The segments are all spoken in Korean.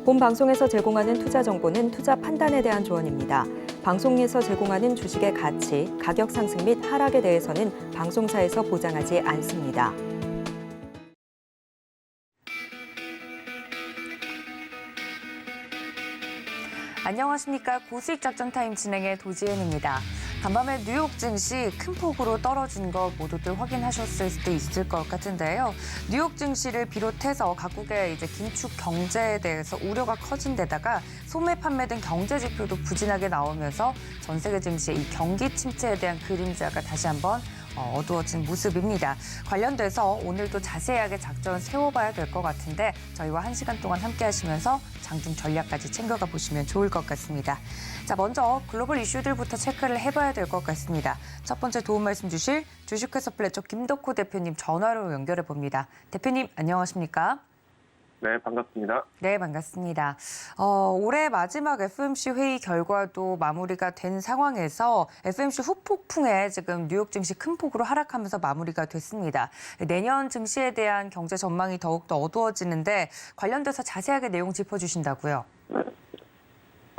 본 방송에서 제공하는 투자 정보는 투자 판단에 대한 조언입니다. 방송에서 제공하는 주식의 가치, 가격 상승 및 하락에 대해서는 방송사에서 보장하지 않습니다. 안녕하십니까. 고수익 작전 타임 진행의 도지은입니다. 간밤에 뉴욕 증시 큰 폭으로 떨어진 거 모두들 확인하셨을 수도 있을 것 같은데요. 뉴욕 증시를 비롯해서 각국의 긴축 경제에 대해서 우려가 커진 데다가 소매 판매 등 경제 지표도 부진하게 나오면서 전 세계 증시의 이 경기 침체에 대한 그림자가 다시 한번 어두워진 모습입니다. 관련돼서 오늘도 자세하게 작전 세워봐야 될 것 같은데 저희와 1시간 동안 함께 하시면서 장중 전략까지 챙겨가 보시면 좋을 것 같습니다. 자, 먼저 글로벌 이슈들부터 체크를 해봐야 될 것 같습니다. 첫 번째 도움 말씀 주실 주식회사 플래처 김덕호 대표님 전화로 연결해 봅니다. 대표님 안녕하십니까? 네, 반갑습니다. 네, 반갑습니다. 올해 마지막 FOMC 회의 결과도 마무리가 된 상황에서 FOMC 후폭풍에 지금 뉴욕 증시 큰 폭으로 하락하면서 마무리가 됐습니다. 내년 증시에 대한 경제 전망이 더욱더 어두워지는데 관련돼서 자세하게 내용 짚어주신다고요.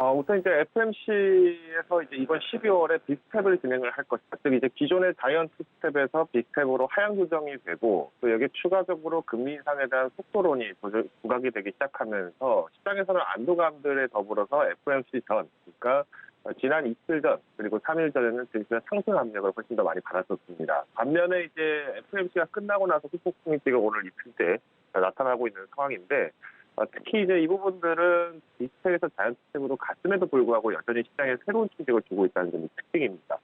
우선 이제 FOMC에서 이번 12월에 빅스텝을 진행을 할 것이다. 즉 이제 기존의 자이언트 스텝에서 빅스텝으로 하향 조정이 되고 또 여기에 추가적으로 금리 인상에 대한 속도론이 부각이 되기 시작하면서 시장에서는 안도감들에 더불어서 FOMC 전, 그러니까 지난 이틀 전 그리고 3일 전에는 증시가 상승 압력을 훨씬 더 많이 받았었습니다. 반면에 이제 FOMC가 끝나고 나서 후폭풍이 지금 오늘 이틀 때 나타나고 있는 상황인데. 특히 이제 이 부분들은 빅스텝에서 자이언트 스텝으로 갔음에도 불구하고 여전히 시장에 새로운 충격을 주고 있다는 점이 특징입니다.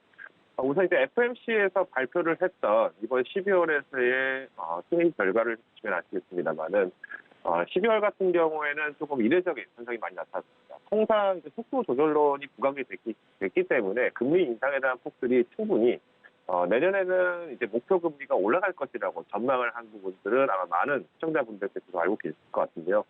우선 이제 FOMC에서 발표를 했던 이번 12월에서의 회의 결과를 보시면 아시겠습니다만은 12월 같은 경우에는 조금 이례적인 현상이 많이 나타났습니다. 통상 이제 속도 조절론이 부각이 됐기 때문에 금리 인상에 대한 폭들이 충분히 내년에는 이제 목표 금리가 올라갈 것이라고 전망을 한 부분들은 아마 많은 시청자분들께서도 알고 계실 것 같은데요.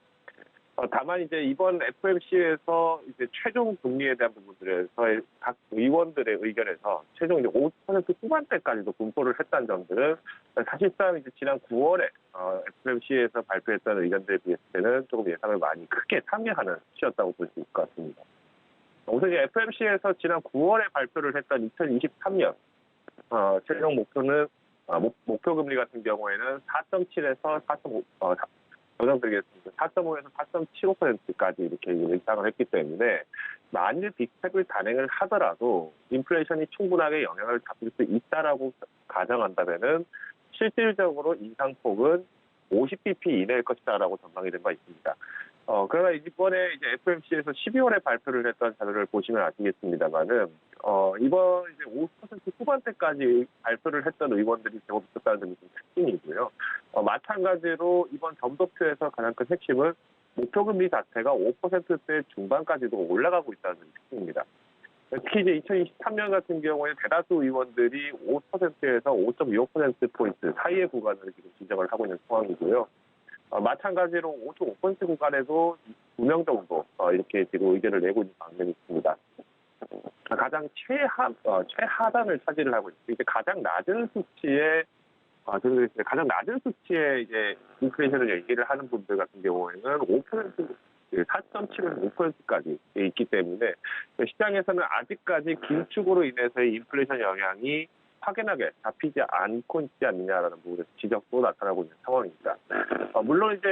다만 이제 이번 FOMC에서 이제 최종 금리에 대한 부분들에서의 각 의원들의 의견에서 최종 이제 5% 후반대까지도 분포를 했다는 점들은 사실상 이제 지난 9월에 FOMC에서 발표했던 의견들에 비했을 때는 조금 예상을 많이 크게 상회하는 수치였다고 볼 수 있을 것 같습니다. 우선 이제 FOMC에서 지난 9월에 발표를 했던 2023년 최종 목표는 목표 금리 같은 경우에는 4.7에서 4.5 조정드리겠습니다. 4.5에서 4.75%까지 이렇게 예상을 했기 때문에 만일 빅스텝을 단행을 하더라도 인플레이션이 충분하게 영향을 잡을 수 있다라고 가정한다면은 실질적으로 인상폭은 50bp 이내일 것이다라고 전망이 된 바 있습니다. 그러나 이번에 이제 FOMC에서 12월에 발표를 했던 자료를 보시면 아시겠습니다만은 이번 이제 5% 후반대까지 발표를 했던 의원들이 제법 있었다는 점이 좀 특징이고요. 마찬가지로 이번 점도표에서 가장 큰 핵심은 목표 금리 자체가 5%대 중반까지도 올라가고 있다는 점이 특징입니다. 특히 이제 2023년 같은 경우에 대다수 의원들이 5%에서 5.25%포인트 사이의 구간을 지금 지적을 하고 있는 상황이고요. 마찬가지로 5.5% 구간에도 2명 정도 이렇게 지금 의견을 내고 있는 방면이 있습니다. 가장 최하단을 차지를 하고 있습니다. 이제 가장 낮은 수치의 이제 인플레이션을 얘기를 하는 분들 같은 경우에는 5%, 4.7에서 5%까지 있기 때문에 시장에서는 아직까지 긴축으로 인해서의 인플레이션 영향이 확연하게 잡히지 않고 있지 않느냐라는 부분에서 지적도 나타나고 있는 상황입니다. 물론 이제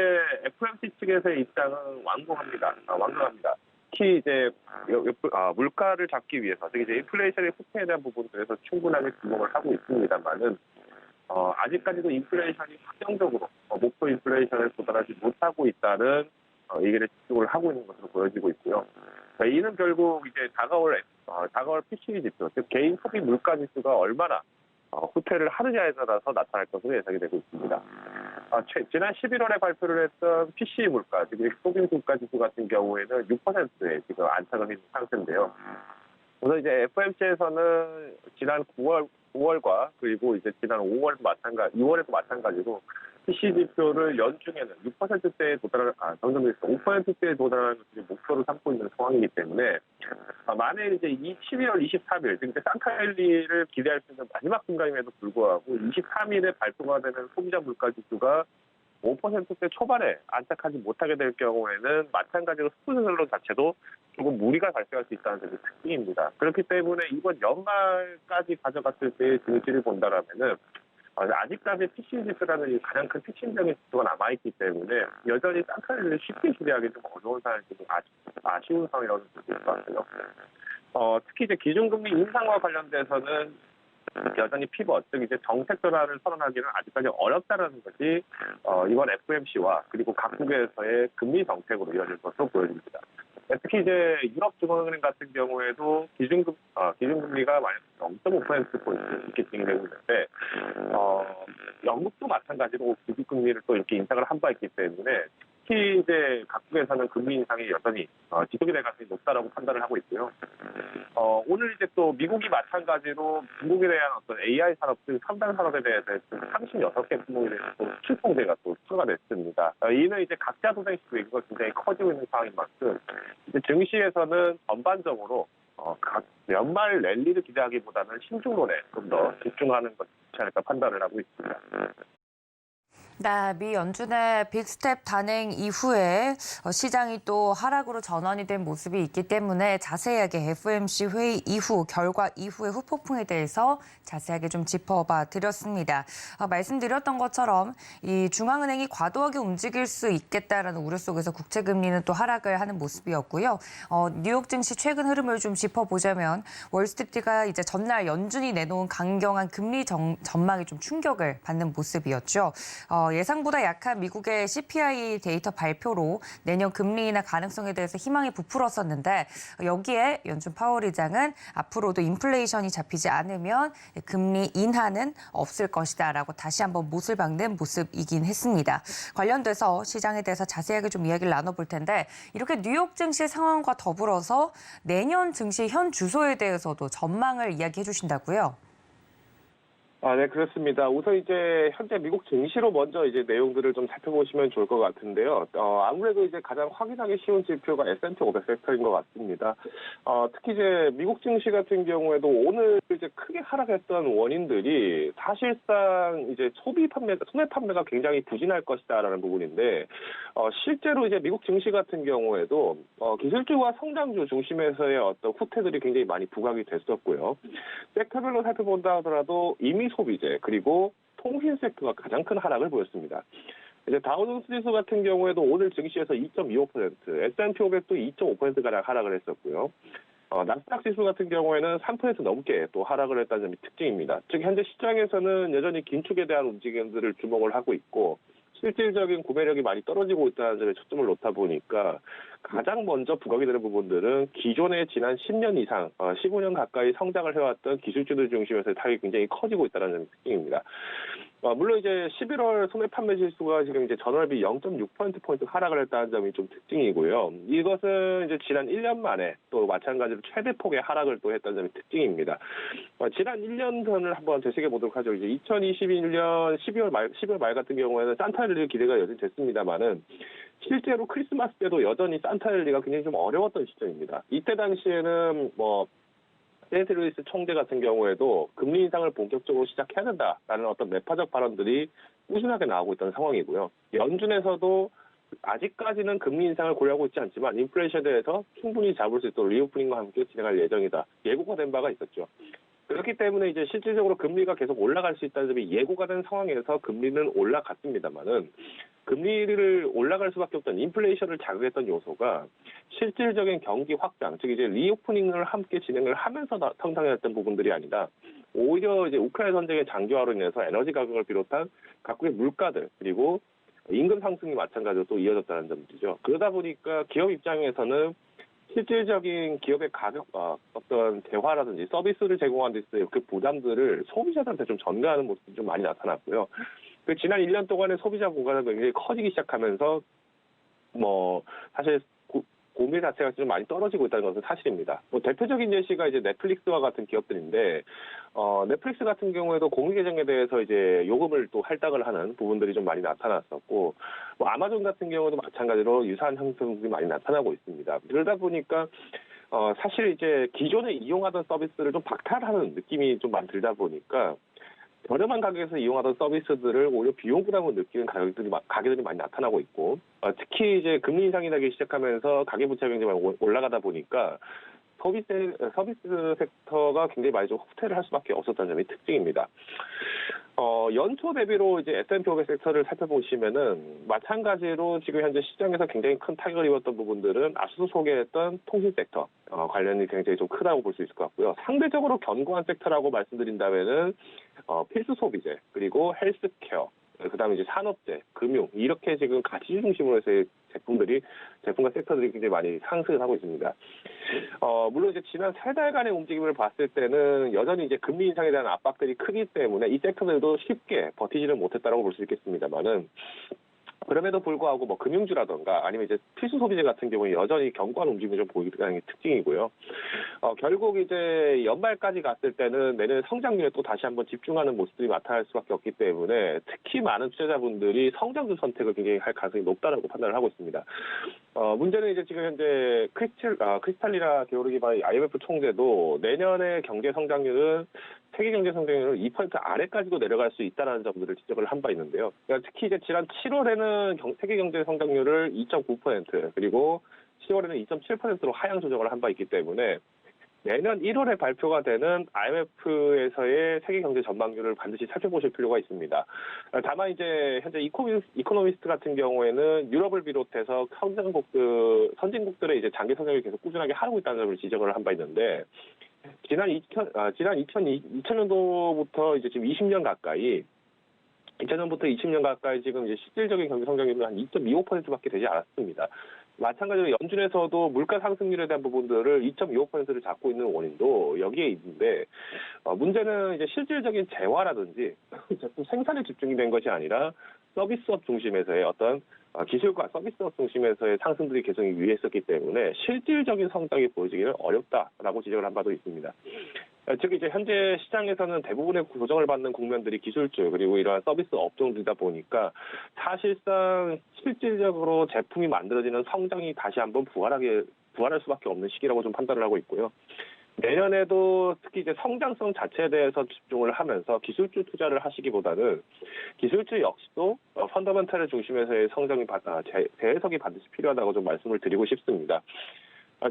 FOMC 측에서의 입장은 완고합니다. 특히 이제 물가를 잡기 위해서, 즉 이제 인플레이션의 속도에 대한 부분들에서 충분하게 주목을 하고 있습니다만은 아직까지도 인플레이션이 확정적으로 목표 인플레이션에 도달하지 못하고 있다는 얘기를 집중을 하고 있는 것으로 보여지고 있고요. 이는 결국 이제 다가올 PCE 지표, 즉 개인 소비 물가 지수가 얼마나 후퇴를 하느냐에 따라서 나타날 것으로 예상이 되고 있습니다. 지난 11월에 발표를 했던 PCE 물가, 즉 소비 물가 지수 같은 경우에는 6%에 지금 안착을 있는 상태인데요. 우선 이제 FOMC에서는 지난 9월과 그리고 이제 지난 6월에도 마찬가지로 PCE 지표를 연중에는 6%대에 도달하는, 정정돼서 5%대에 도달하는 것을 목표로 삼고 있는 상황이기 때문에 만일 이제 12월 23일, 즉 산타일리를 기대할 수 있는 마지막 순간임에도 불구하고 23일에 발표가 되는 소비자 물가 지수가 5%대 초반에 안착하지 못하게 될 경우에는 마찬가지로 스쿠터 자체도 조금 무리가 발생할 수 있다는 점이 특징입니다. 그렇기 때문에 이번 연말까지 가져갔을 때의 증시를 본다라면은 아직까지 피칭 지수라는 이 가장 큰 피칭적인 지수가 남아있기 때문에 여전히 쌍타를 쉽게 기대하기 좀 어려운 상황이 좀 아쉬운 상황이라고 볼수 있을 것 같아요. 특히 이제 기준금리 인상과 관련돼서는 여전히 피벗, 즉 이제 정책 변화를 선언하기는 아직까지 어렵다는 것이 이번 FOMC와 그리고 각국에서의 금리 정책으로 이어질 것으로 보여집니다. 특히 이제 유럽중앙은행 같은 경우에도 기준금리가 만약 0.5%포인트 이렇게 진행되고 있는데, 영국도 마찬가지로 기준금리를 또 이렇게 인상을 한 바 있기 때문에 특히 이제 각국에서는 금리 인상이 여전히 지속이 될 가능성이 높다라고 판단을 하고 있고요. 오늘 이제 또 미국이 마찬가지로 중국에 대한 어떤 AI 산업 등 첨단 산업에 대해서 36개 품목에 대해서 또 수출 통제가 또 추가가 됐습니다. 이는 이제 각자 도생식 외교가 굉장히 커지고 있는 상황인 만큼 이제 증시에서는 전반적으로 각 연말 랠리를 기대하기보다는 신중론에 좀 더 집중하는 것이 좋지 않을까 판단을 하고 있습니다. 네, 미 연준의 빅스텝 단행 이후에 시장이 또 하락으로 전환이 된 모습이 있기 때문에 자세하게 FOMC 회의 이후, 결과 이후의 후폭풍에 대해서 자세하게 좀 짚어봐 드렸습니다. 말씀드렸던 것처럼 이 중앙은행이 과도하게 움직일 수 있겠다라는 우려 속에서 국채금리는 또 하락을 하는 모습이었고요. 뉴욕 증시 최근 흐름을 좀 짚어보자면 월스트리트가 이제 전날 연준이 내놓은 강경한 금리 전망에 좀 충격을 받는 모습이었죠. 예상보다 약한 미국의 CPI 데이터 발표로 내년 금리 인하 가능성에 대해서 희망이 부풀었었는데 여기에 연준 파월 의장은 앞으로도 인플레이션이 잡히지 않으면 금리 인하는 없을 것이다라고 다시 한번 못을 박는 모습이긴 했습니다. 관련돼서 시장에 대해서 자세하게 좀 이야기를 나눠볼 텐데 이렇게 뉴욕 증시 상황과 더불어서 내년 증시 현 주소에 대해서도 전망을 이야기해 주신다고요? 네, 그렇습니다. 우선 이제 현재 미국 증시로 먼저 이제 내용들을 좀 살펴보시면 좋을 것 같은데요. 아무래도 이제 가장 확인하기 쉬운 지표가 S&P 500 섹터인 것 같습니다. 특히 이제 미국 증시 같은 경우에도 오늘 이제 크게 하락했던 원인들이 사실상 이제 소매 판매가 굉장히 부진할 것이다라는 부분인데, 실제로 이제 미국 증시 같은 경우에도 기술주와 성장주 중심에서의 어떤 후퇴들이 굉장히 많이 부각이 됐었고요. 섹터별로 살펴본다 하더라도 이미 소비재 그리고 통신 섹터가 가장 큰 하락을 보였습니다. 이제 다우존스 지수 같은 경우에도 오늘 증시에서 2.25%, S&P 500도 2.5%가량 하락을 했었고요. 나스닥 지수 같은 경우에는 3% 넘게 또 하락을 했다는 점이 특징입니다. 즉 현재 시장에서는 여전히 긴축에 대한 움직임들을 주목을 하고 있고 실질적인 구매력이 많이 떨어지고 있다는 점에 초점을 놓다 보니까 가장 먼저 부각이 되는 부분들은 기존의 지난 10년 이상, 15년 가까이 성장을 해왔던 기술주들 중심에서의 타격이 굉장히 커지고 있다는 점이 특징입니다. 물론 이제 11월 소매 판매 지수가 지금 이제 전월비 0.6%포인트 하락을 했다는 점이 좀 특징이고요. 이것은 이제 지난 1년 만에 또 마찬가지로 최대폭의 하락을 또 했다는 점이 특징입니다. 지난 1년 전을 한번 되새겨 보도록 하죠. 이제 2021년 12월 말 같은 경우에는 산타랠리 기대가 여전히 됐습니다만은 실제로 크리스마스 때도 여전히 산타랠리가 굉장히 좀 어려웠던 시점입니다. 이때 당시에는 세인트 루이스 총재 같은 경우에도 금리 인상을 본격적으로 시작해야 된다라는 어떤 매파적 발언들이 꾸준하게 나오고 있던 상황이고요. 연준에서도 아직까지는 금리 인상을 고려하고 있지 않지만 인플레이션에 대해서 충분히 잡을 수 있도록 리오프닝과 함께 진행할 예정이다. 예고가 된 바가 있었죠. 그렇기 때문에 이제 실질적으로 금리가 계속 올라갈 수 있다는 점이 예고가 된 상황에서 금리는 올라갔습니다만은 금리를 올라갈 수밖에 없던 인플레이션을 자극했던 요소가 실질적인 경기 확장, 즉 이제 리오프닝을 함께 진행을 하면서 성장했던 부분들이 아니라 오히려 이제 우크라이나 전쟁의 장기화로 인해서 에너지 가격을 비롯한 각국의 물가들 그리고 임금 상승이 마찬가지로 또 이어졌다는 점이죠. 그러다 보니까 기업 입장에서는 실질적인 기업의 가격, 어떤 대화라든지 서비스를 제공하는 데 있어서 그 부담들을 소비자들한테 좀 전가하는 모습이 좀 많이 나타났고요. 그 지난 1년 동안에 소비자 공간이 굉장히 커지기 시작하면서 사실 고민 자체가 좀 많이 떨어지고 있다는 것은 사실입니다. 대표적인 예시가 이제 넷플릭스와 같은 기업들인데, 넷플릭스 같은 경우에도 공유 계정에 대해서 이제 요금을 또 할당을 하는 부분들이 좀 많이 나타났었고, 아마존 같은 경우도 마찬가지로 유사한 형태들이 많이 나타나고 있습니다. 그러다 보니까 사실 이제 기존에 이용하던 서비스를 좀 박탈하는 느낌이 좀 많이 들다 보니까 저렴한 가격에서 이용하던 서비스들을 오히려 비용 부담을 느끼는 가격들이 많이 나타나고 있고, 특히 이제 금리 인상이 나기 시작하면서 가계부채가 굉장히 많이 올라가다 보니까 서비스 섹터가 굉장히 많이 좀 후퇴를 할 수밖에 없었다는 점이 특징입니다. 연초 대비로 이제 S&P 500 섹터를 살펴보시면은 마찬가지로 지금 현재 시장에서 굉장히 큰 타격을 입었던 부분들은 앞서서 소개했던 통신 섹터 관련이 굉장히 좀 크다고 볼 수 있을 것 같고요. 상대적으로 견고한 섹터라고 말씀드린다면은 필수 소비재 그리고 헬스케어 그다음에 이제 산업재, 금융 이렇게 지금 가치 중심으로 해서의 제품과 섹터들이 굉장히 많이 상승을 하고 있습니다. 물론 이제 지난 3달간의 움직임을 봤을 때는 여전히 이제 금리 인상에 대한 압박들이 크기 때문에 이 섹터들도 쉽게 버티지는 못했다라고 볼 수 있겠습니다만은 그럼에도 불구하고 뭐 금융주라던가 아니면 이제 필수 소비재 같은 경우에 여전히 견고한 움직임을 좀 보이는 게 특징이고요. 결국 이제 연말까지 갔을 때는 내년 성장률에 또 다시 한번 집중하는 모습들이 나타날 수밖에 없기 때문에 특히 많은 투자자분들이 성장주 선택을 굉장히 할 가능성이 높다라고 판단을 하고 있습니다. 문제는 이제 지금 현재 크리스탈리나 게오르기바의 IMF 총재도 내년의 경제 성장률은 세계 경제 성장률은 2% 아래까지도 내려갈 수 있다는 점들을 지적을 한 바 있는데요. 그러니까 특히 이제 지난 7월에는 세계 경제 성장률을 2.9% 그리고 10월에는 2.7%로 하향 조정을 한 바 있기 때문에 내년 1월에 발표가 되는 IMF에서의 세계 경제 전망률을 반드시 살펴보실 필요가 있습니다. 다만 이제 현재 이코노미스트 같은 경우에는 유럽을 비롯해서 선진국들의 이제 장기 성장률이 계속 꾸준하게 하고 있다는 점을 지적을 한 바 있는데 지난 2000년도부터 이제 지금 20년 가까이 2000년부터 20년 가까이 지금 이제 실질적인 경제 성장률은 한 2.25%밖에 되지 않았습니다. 마찬가지로 연준에서도 물가 상승률에 대한 부분들을 2.25%를 잡고 있는 원인도 여기에 있는데 문제는 이제 실질적인 재화라든지 제품 생산에 집중이 된 것이 아니라 서비스업 중심에서의 어떤 기술과 서비스업 중심에서의 상승들이 계속 유의했었기 때문에 실질적인 성장이 보여지기는 어렵다라고 지적을 한 바도 있습니다. 즉 이제 현재 시장에서는 대부분의 조정을 받는 국면들이 기술주 그리고 이러한 서비스 업종들이다 보니까 사실상 실질적으로 제품이 만들어지는 성장이 다시 한번 부활할 수밖에 없는 시기라고 좀 판단을 하고 있고요. 내년에도 특히 이제 성장성 자체에 대해서 집중을 하면서 기술주 투자를 하시기보다는 기술주 역시도 펀더멘털을 중심에서의 성장이 재해석이 반드시 필요하다고 좀 말씀을 드리고 싶습니다.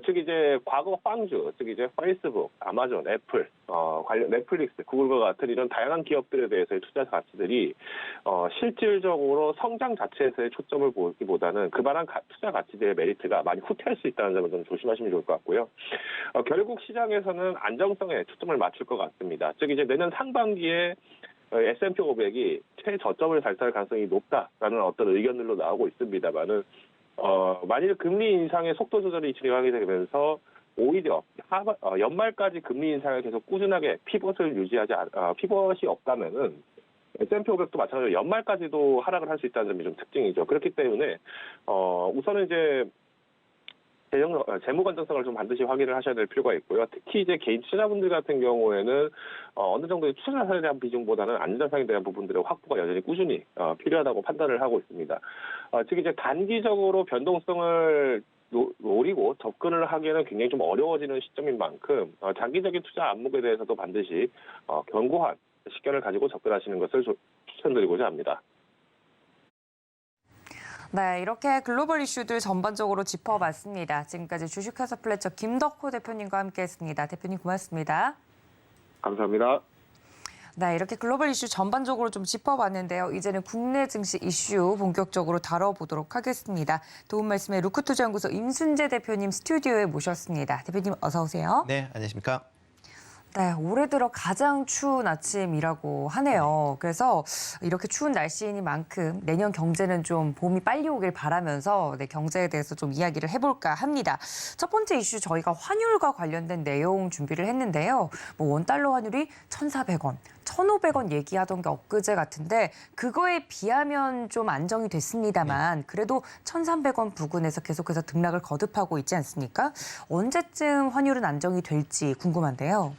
즉 이제 과거 빵주, 즉 이제 페이스북, 아마존, 애플, 넷플릭스, 구글과 같은 이런 다양한 기업들에 대해서의 투자 가치들이 실질적으로 성장 자체에서의 초점을 보기보다는 그만한 투자 가치들의 메리트가 많이 후퇴할 수 있다는 점을 좀 조심하시면 좋을 것 같고요. 결국 시장에서는 안정성에 초점을 맞출 것 같습니다. 즉 이제 내년 상반기에 S&P 500이 최저점을 달성할 가능성이 높다라는 어떤 의견들로 나오고 있습니다만은 만일 금리 인상의 속도 조절이 진행하게 되면서 오히려 연말까지 금리 인상을 계속 꾸준하게 피벗이 없다면은 S&P 500도 마찬가지로 연말까지도 하락을 할 수 있다는 점이 좀 특징이죠. 그렇기 때문에 우선은 이제 재무 건전성을 좀 반드시 확인을 하셔야 될 필요가 있고요. 특히 이제 개인 투자자분들 같은 경우에는 어느 정도의 투자자산에 대한 비중보다는 안전성에 대한 부분들의 확보가 여전히 꾸준히 필요하다고 판단을 하고 있습니다. 즉 이제 단기적으로 변동성을 노리고 접근을 하기에는 굉장히 좀 어려워지는 시점인 만큼 장기적인 투자 안목에 대해서도 반드시 견고한 식견을 가지고 접근하시는 것을 추천드리고자 합니다. 네, 이렇게 글로벌 이슈들 전반적으로 짚어봤습니다. 지금까지 주식회사 플래처 김덕호 대표님과 함께했습니다. 대표님 고맙습니다. 감사합니다. 네, 이렇게 글로벌 이슈 전반적으로 좀 짚어봤는데요. 이제는 국내 증시 이슈 본격적으로 다뤄보도록 하겠습니다. 도움 말씀에 루크투자연구소 임순재 대표님 스튜디오에 모셨습니다. 대표님 어서 오세요. 네, 안녕하십니까? 네, 올해 들어 가장 추운 아침이라고 하네요. 그래서 이렇게 추운 날씨이니만큼 내년 경제는 좀 봄이 빨리 오길 바라면서 경제에 대해서 좀 이야기를 해볼까 합니다. 첫 번째 이슈 저희가 환율과 관련된 내용 준비를 했는데요. 원달러 환율이 1,400원, 1,500원 얘기하던 게 엊그제 같은데 그거에 비하면 좀 안정이 됐습니다만 그래도 1,300원 부근에서 계속해서 등락을 거듭하고 있지 않습니까? 언제쯤 환율은 안정이 될지 궁금한데요.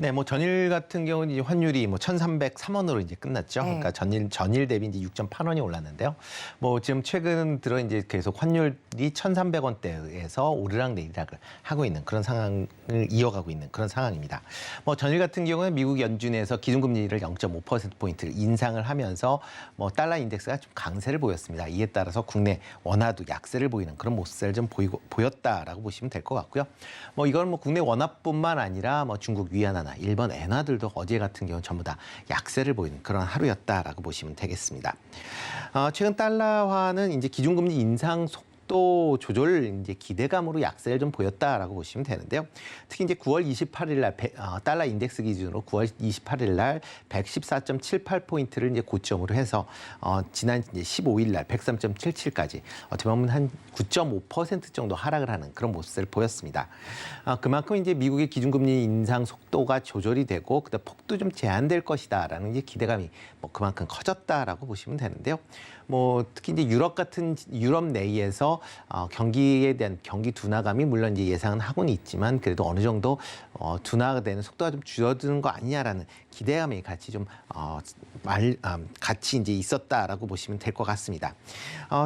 네, 뭐 전일 같은 경우는 이제 환율이 뭐 1,303원으로 이제 끝났죠. 네. 그러니까 전일 대비 이제 6.8원이 올랐는데요. 뭐 지금 최근 들어 이제 계속 환율이 1,300원대에서 오르락내리락을 하고 있는 그런 상황을 이어가고 있는 그런 상황입니다. 뭐 전일 같은 경우는 미국 연준에서 기준금리를 0.5%포인트를 인상을 하면서 뭐 달러 인덱스가 좀 강세를 보였습니다. 이에 따라서 국내 원화도 약세를 보이는 그런 모습을 좀 보였다라고 보시면 될 것 같고요. 뭐 이건 뭐 국내 원화뿐만 아니라 뭐 중국 위안화나 일본 엔화들도 어제 같은 경우 전부 다 약세를 보이는 그런 하루였다라고 보시면 되겠습니다. 최근 달러화는 이제 기준금리 인상 속도 조절 이제 기대감으로 약세를 좀 보였다라고 보시면 되는데요. 특히 이제 9월 28일 날 달러 인덱스 기준으로 9월 28일 날 114.78포인트를 이제 고점으로 해서 지난 이제 15일 날 103.77까지 어떻게 보면 한 9.5% 정도 하락을 하는 그런 모습을 보였습니다. 그만큼 이제 미국의 기준금리 인상 속도가 조절이 되고 그다음 폭도 좀 제한될 것이다라는 이제 기대감이 뭐 그만큼 커졌다라고 보시면 되는데요. 뭐 특히 이제 유럽 내에서 경기에 대한 경기 둔화감이 물론 이제 예상은 하고는 있지만 그래도 어느 정도 둔화가 되는 속도가 좀 줄어드는 거 아니냐라는 기대감이 같이 좀 같이 이제 있었다라고 보시면 될 것 같습니다.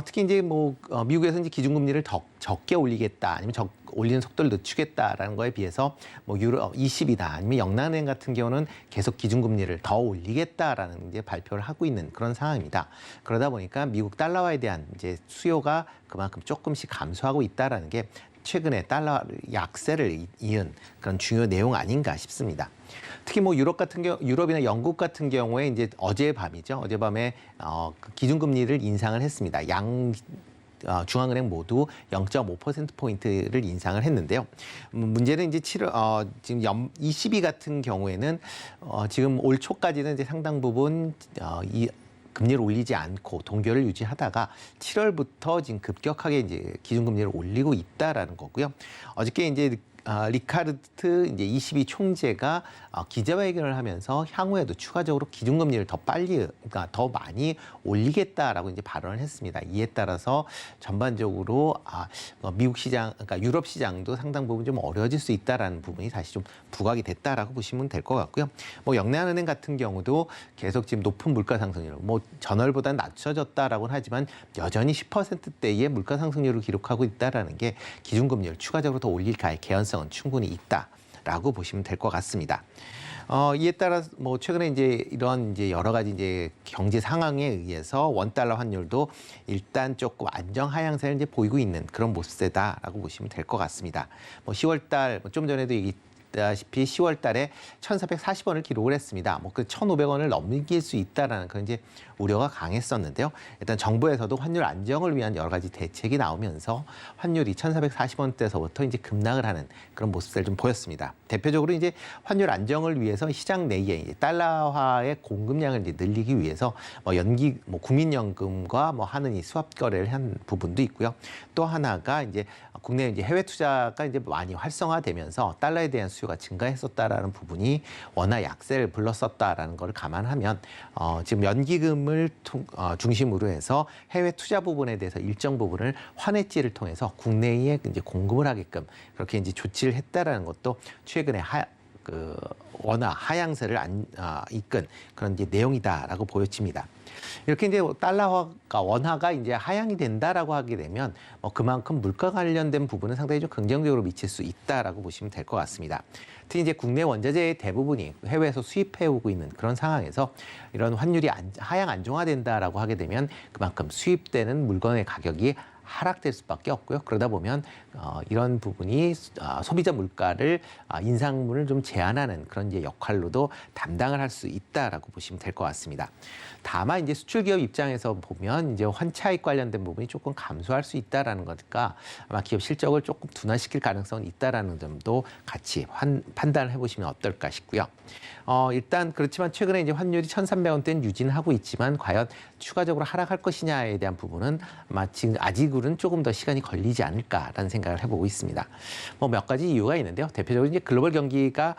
특히 이제 뭐 미국에서 이제 기준금리를 적게 올리겠다 아니면 올리는 속도를 늦추겠다라는 거에 비해서 뭐 유럽 20이나 아니면 영란은행 같은 경우는 계속 기준금리를 더 올리겠다라는 이제 발표를 하고 있는 그런 상황입니다. 그러다 보니까 미국 달러화에 대한 이제 수요가 그만큼 조금씩 감소하고 있다라는 게 최근에 달러 약세를 이은 그런 중요 내용 아닌가 싶습니다. 특히 뭐 유럽이나 영국 같은 경우에 이제 어젯밤에 그 기준금리를 인상을 했습니다. 중앙은행 모두 0.5%포인트를 인상을 했는데요. 문제는 이제 지금 22 같은 경우에는 지금 올 초까지는 이제 상당 부분 이 금리를 올리지 않고 동결을 유지하다가 7월부터 지금 급격하게 이제 기준금리를 올리고 있다라는 거고요. 어저께 이제 리카르트 이제 22 총재가 기자회견을 하면서 향후에도 추가적으로 기준금리를 그러니까 더 많이 올리겠다라고 이제 발언을 했습니다. 이에 따라서 전반적으로 미국 시장, 그러니까 유럽 시장도 상당 부분 좀 어려워질 수 있다라는 부분이 다시 좀 부각이 됐다라고 보시면 될 것 같고요. 뭐 영래은행 같은 경우도 계속 지금 높은 물가 상승률, 뭐 전월보다는 낮춰졌다라고는 하지만 여전히 10%대의 물가 상승률을 기록하고 있다라는 게 기준금리를 추가적으로 더 올릴 개연성은 충분히 있다라고 보시면 될 것 같습니다. 이에 따라 뭐 최근에 이제 이런 이제 여러 가지 이제 경제 상황에 의해서 원달러 환율도 일단 조금 안정 하향세를 이제 보이고 있는 그런 모습세다라고 보시면 될 것 같습니다. 뭐 10월달 좀 전에도 얘기했다시피 10월달에 1,440원을 기록을 했습니다. 뭐 그 1,500원을 넘길 수 있다라는 그런 이제 우려가 강했었는데요. 일단 정부에서도 환율 안정을 위한 여러 가지 대책이 나오면서 환율이 1,440원대에서부터 이제 급락을 하는 그런 모습을 좀 보였습니다. 대표적으로 이제 환율 안정을 위해서 시장 내에 이제 달러화의 공급량을 이제 늘리기 위해서 국민연금과 하는 이 수합 거래를 한 부분도 있고요. 또 하나가 이제 국내 이제 해외 투자가 이제 많이 활성화되면서 달러에 대한 수요가 증가했었다라는 부분이 원화 약세를 불렀었다라는 걸 감안하면 지금 연기금을 중심으로 해서 해외 투자 부분에 대해서 일정 부분을 환해지를 통해서 국내에 이제 공급을 하게끔 그렇게 이제 조치를 했다라는 것도 최근에 원화 하향세를 이끈 그런 이제 내용이다라고 보여집니다. 이렇게 이제 원화가 이제 하향이 된다라고 하게 되면 그만큼 물가 관련된 부분은 상당히 좀 긍정적으로 미칠 수 있다라고 보시면 될 것 같습니다. 특히 이제 국내 원자재의 대부분이 해외에서 수입해 오고 있는 그런 상황에서 이런 환율이 하향 안정화된다라고 하게 되면 그만큼 수입되는 물건의 가격이 하락될 수밖에 없고요. 그러다 보면 이런 부분이 소비자 물가를 인상분을 좀 제한하는 그런 이제 역할로도 담당을 할 수 있다라고 보시면 될 것 같습니다. 다만 이제 수출 기업 입장에서 보면 이제 환차익 관련된 부분이 조금 감소할 수 있다라는 거니까 아마 기업 실적을 조금 둔화시킬 가능성은 있다라는 점도 같이 판단을 해보시면 어떨까 싶고요. 일단 그렇지만 최근에 이제 환율이 1,300원대는 유지는 하고 있지만 과연 추가적으로 하락할 것이냐에 대한 부분은 아마 지금 아직으로는 조금 더 시간이 걸리지 않을까라는 생각을 해보고 있습니다. 몇 가지 이유가 있는데요. 대표적으로 이제 글로벌 경기가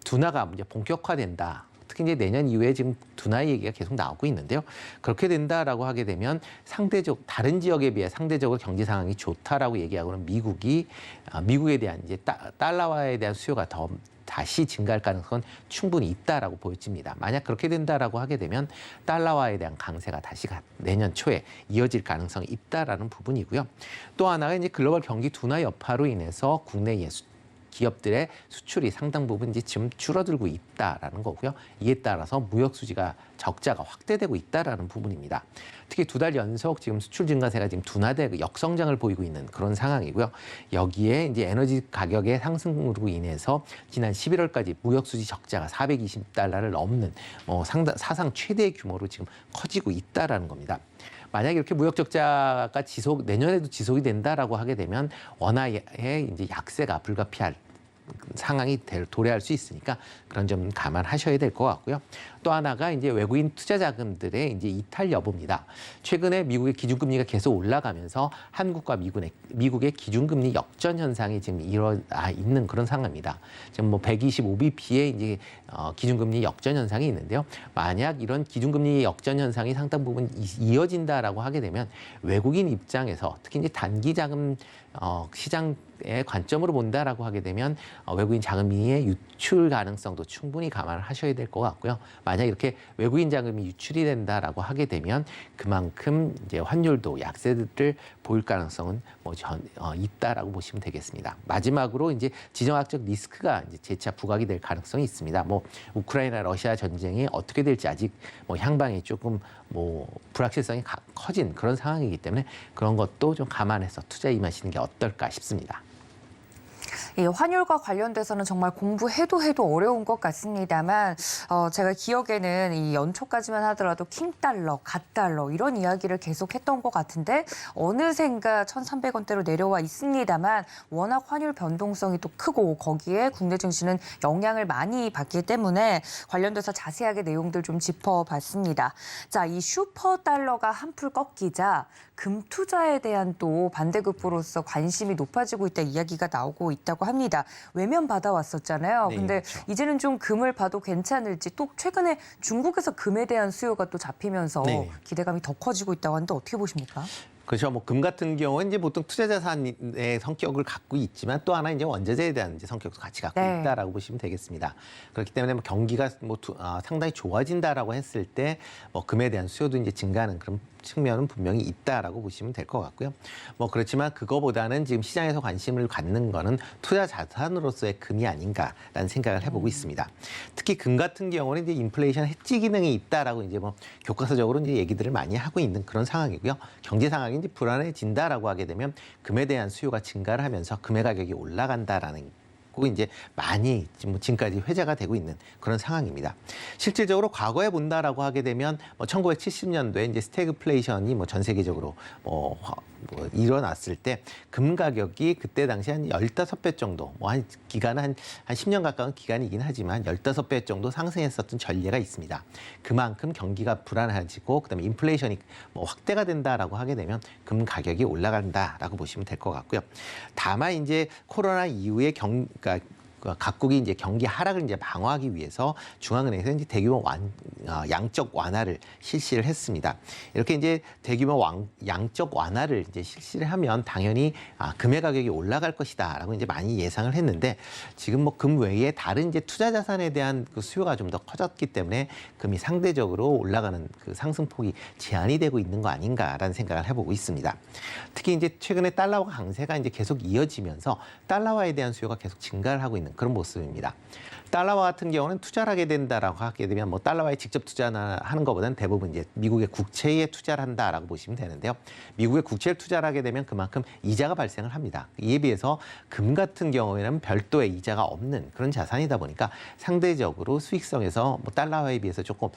둔화가 이제 본격화된다. 특히 이제 내년 이후에 지금 둔화 얘기가 계속 나오고 있는데요. 그렇게 된다라고 하게 되면 다른 지역에 비해 상대적으로 경제 상황이 좋다라고 얘기하고는 미국에 대한 이제 달러화에 대한 수요가 더 다시 증가할 가능성은 충분히 있다라고 보여집니다. 만약 그렇게 된다라고 하게 되면 달러화에 대한 강세가 다시 내년 초에 이어질 가능성이 있다라는 부분이고요. 또 하나가 이제 글로벌 경기 둔화 여파로 인해서 국내 기업들의 수출이 상당 부분 이제 지금 줄어들고 있다라는 거고요. 이에 따라서 무역 수지가 적자가 확대되고 있다라는 부분입니다. 특히 2달 연속 지금 수출 증가세가 지금 둔화되고 역성장을 보이고 있는 그런 상황이고요. 여기에 이제 에너지 가격의 상승으로 인해서 지난 11월까지 무역 수지 적자가 420달러를 넘는 사상 최대 규모로 지금 커지고 있다라는 겁니다. 만약 이렇게 무역 적자가 내년에도 지속이 된다라고 하게 되면 원화의 이제 약세가 불가피할 상황이 도래할 수 있으니까 그런 점 감안하셔야 될 것 같고요. 또 하나가 이제 외국인 투자 자금들의 이제 이탈 여부입니다. 최근에 미국의 기준금리가 계속 올라가면서 한국과 미국의 기준금리 역전 현상이 지금 있는 그런 상황입니다. 지금 125bp의 이제 기준금리 역전 현상이 있는데요. 만약 이런 기준금리 역전 현상이 상당 부분 이어진다라고 하게 되면 외국인 입장에서 특히 이제 단기 자금 시장의 관점으로 본다라고 하게 되면 외국인 자금의 유출 가능성도 충분히 감안을 하셔야 될 것 같고요. 만약 이렇게 외국인 자금이 유출이 된다라고 하게 되면 그만큼 이제 환율도 약세를 보일 가능성은 있다라고 보시면 되겠습니다. 마지막으로 이제 지정학적 리스크가 이제 재차 부각이 될 가능성이 있습니다. 우크라이나 러시아 전쟁이 어떻게 될지 아직 향방이 조금 불확실성이 커진 그런 상황이기 때문에 그런 것도 좀 감안해서 투자에 임하시는 게 어떨까 싶습니다. 이 환율과 관련돼서는 정말 공부해도 어려운 것 같습니다만 제가 기억에는 이 연초까지만 하더라도 킹달러, 갓달러 이런 이야기를 계속했던 것 같은데 어느샌가 1,300원대로 내려와 있습니다만 워낙 환율 변동성이 또 크고 거기에 국내 증시는 영향을 많이 받기 때문에 관련돼서 자세하게 내용들 좀 짚어봤습니다. 자, 이 슈퍼달러가 한풀 꺾이자 금 투자에 대한 또 반대급부로서 관심이 높아지고 있다 이야기가 나오고 있다고 합니다. 외면 받아왔었잖아요. 네, 근데 그렇죠. 이제는 좀 금을 봐도 괜찮을지 또 최근에 중국에서 금에 대한 수요가 또 잡히면서 네. 기대감이 더 커지고 있다고 하는데 어떻게 보십니까? 그렇죠. 금 같은 경우는 이제 보통 투자 자산의 성격을 갖고 있지만 또 하나 이제 원자재에 대한 이제 성격도 같이 갖고 네. 있다라고 보시면 되겠습니다. 그렇기 때문에 경기가 상당히 좋아진다라고 했을 때 금에 대한 수요도 이제 증가하는 그런 측면은 분명히 있다라고 보시면 될 것 같고요. 그렇지만 그거보다는 지금 시장에서 관심을 갖는 거는 투자 자산으로서의 금이 아닌가라는 생각을 해보고 있습니다. 특히 금 같은 경우는 이제 인플레이션 해지 기능이 있다라고 이제 교과서적으로 이제 얘기들을 많이 하고 있는 그런 상황이고요. 경제 상황이 이제 불안해진다라고 하게 되면 금에 대한 수요가 증가를 하면서 금의 가격이 올라간다라는 이제 많이 지금까지 회자가 되고 있는 그런 상황입니다. 실질적으로 과거에 본다라고 하게 되면 1970년도에 이제 스태그플레이션이 전 세계적으로 일어났을 때 금 가격이 그때 당시 한 15배 정도, 한 기간은 한 10년 가까운 기간이긴 하지만 15배 정도 상승했었던 전례가 있습니다. 그만큼 경기가 불안해지고 그다음에 인플레이션이 확대가 된다라고 하게 되면 금 가격이 올라간다라고 보시면 될 것 같고요. 다만 이제 코로나 이후에 각국이 이제 경기 하락을 이제 방어하기 위해서 중앙은행에서 이제 대규모 양적 완화를 실시를 했습니다. 이렇게 이제 대규모 양적 완화를 이제 실시를 하면 당연히 금의 가격이 올라갈 것이다라고 이제 많이 예상을 했는데 지금 금 외에 다른 이제 투자 자산에 대한 그 수요가 좀 더 커졌기 때문에 금이 상대적으로 올라가는 그 상승폭이 제한이 되고 있는 거 아닌가라는 생각을 해보고 있습니다. 특히 이제 최근에 달러화 강세가 이제 계속 이어지면서 달러화에 대한 수요가 계속 증가를 하고 있는 그런 모습입니다. 달러화 같은 경우는 투자를 하게 된다라고 하게 되면 달러화에 직접 투자나 하는 것보다는 대부분 이제 미국의 국채에 투자를 한다라고 보시면 되는데요. 미국의 국채를 투자를 하게 되면 그만큼 이자가 발생을 합니다. 이에 비해서 금 같은 경우에는 별도의 이자가 없는 그런 자산이다 보니까 상대적으로 수익성에서 달러화에 비해서 조금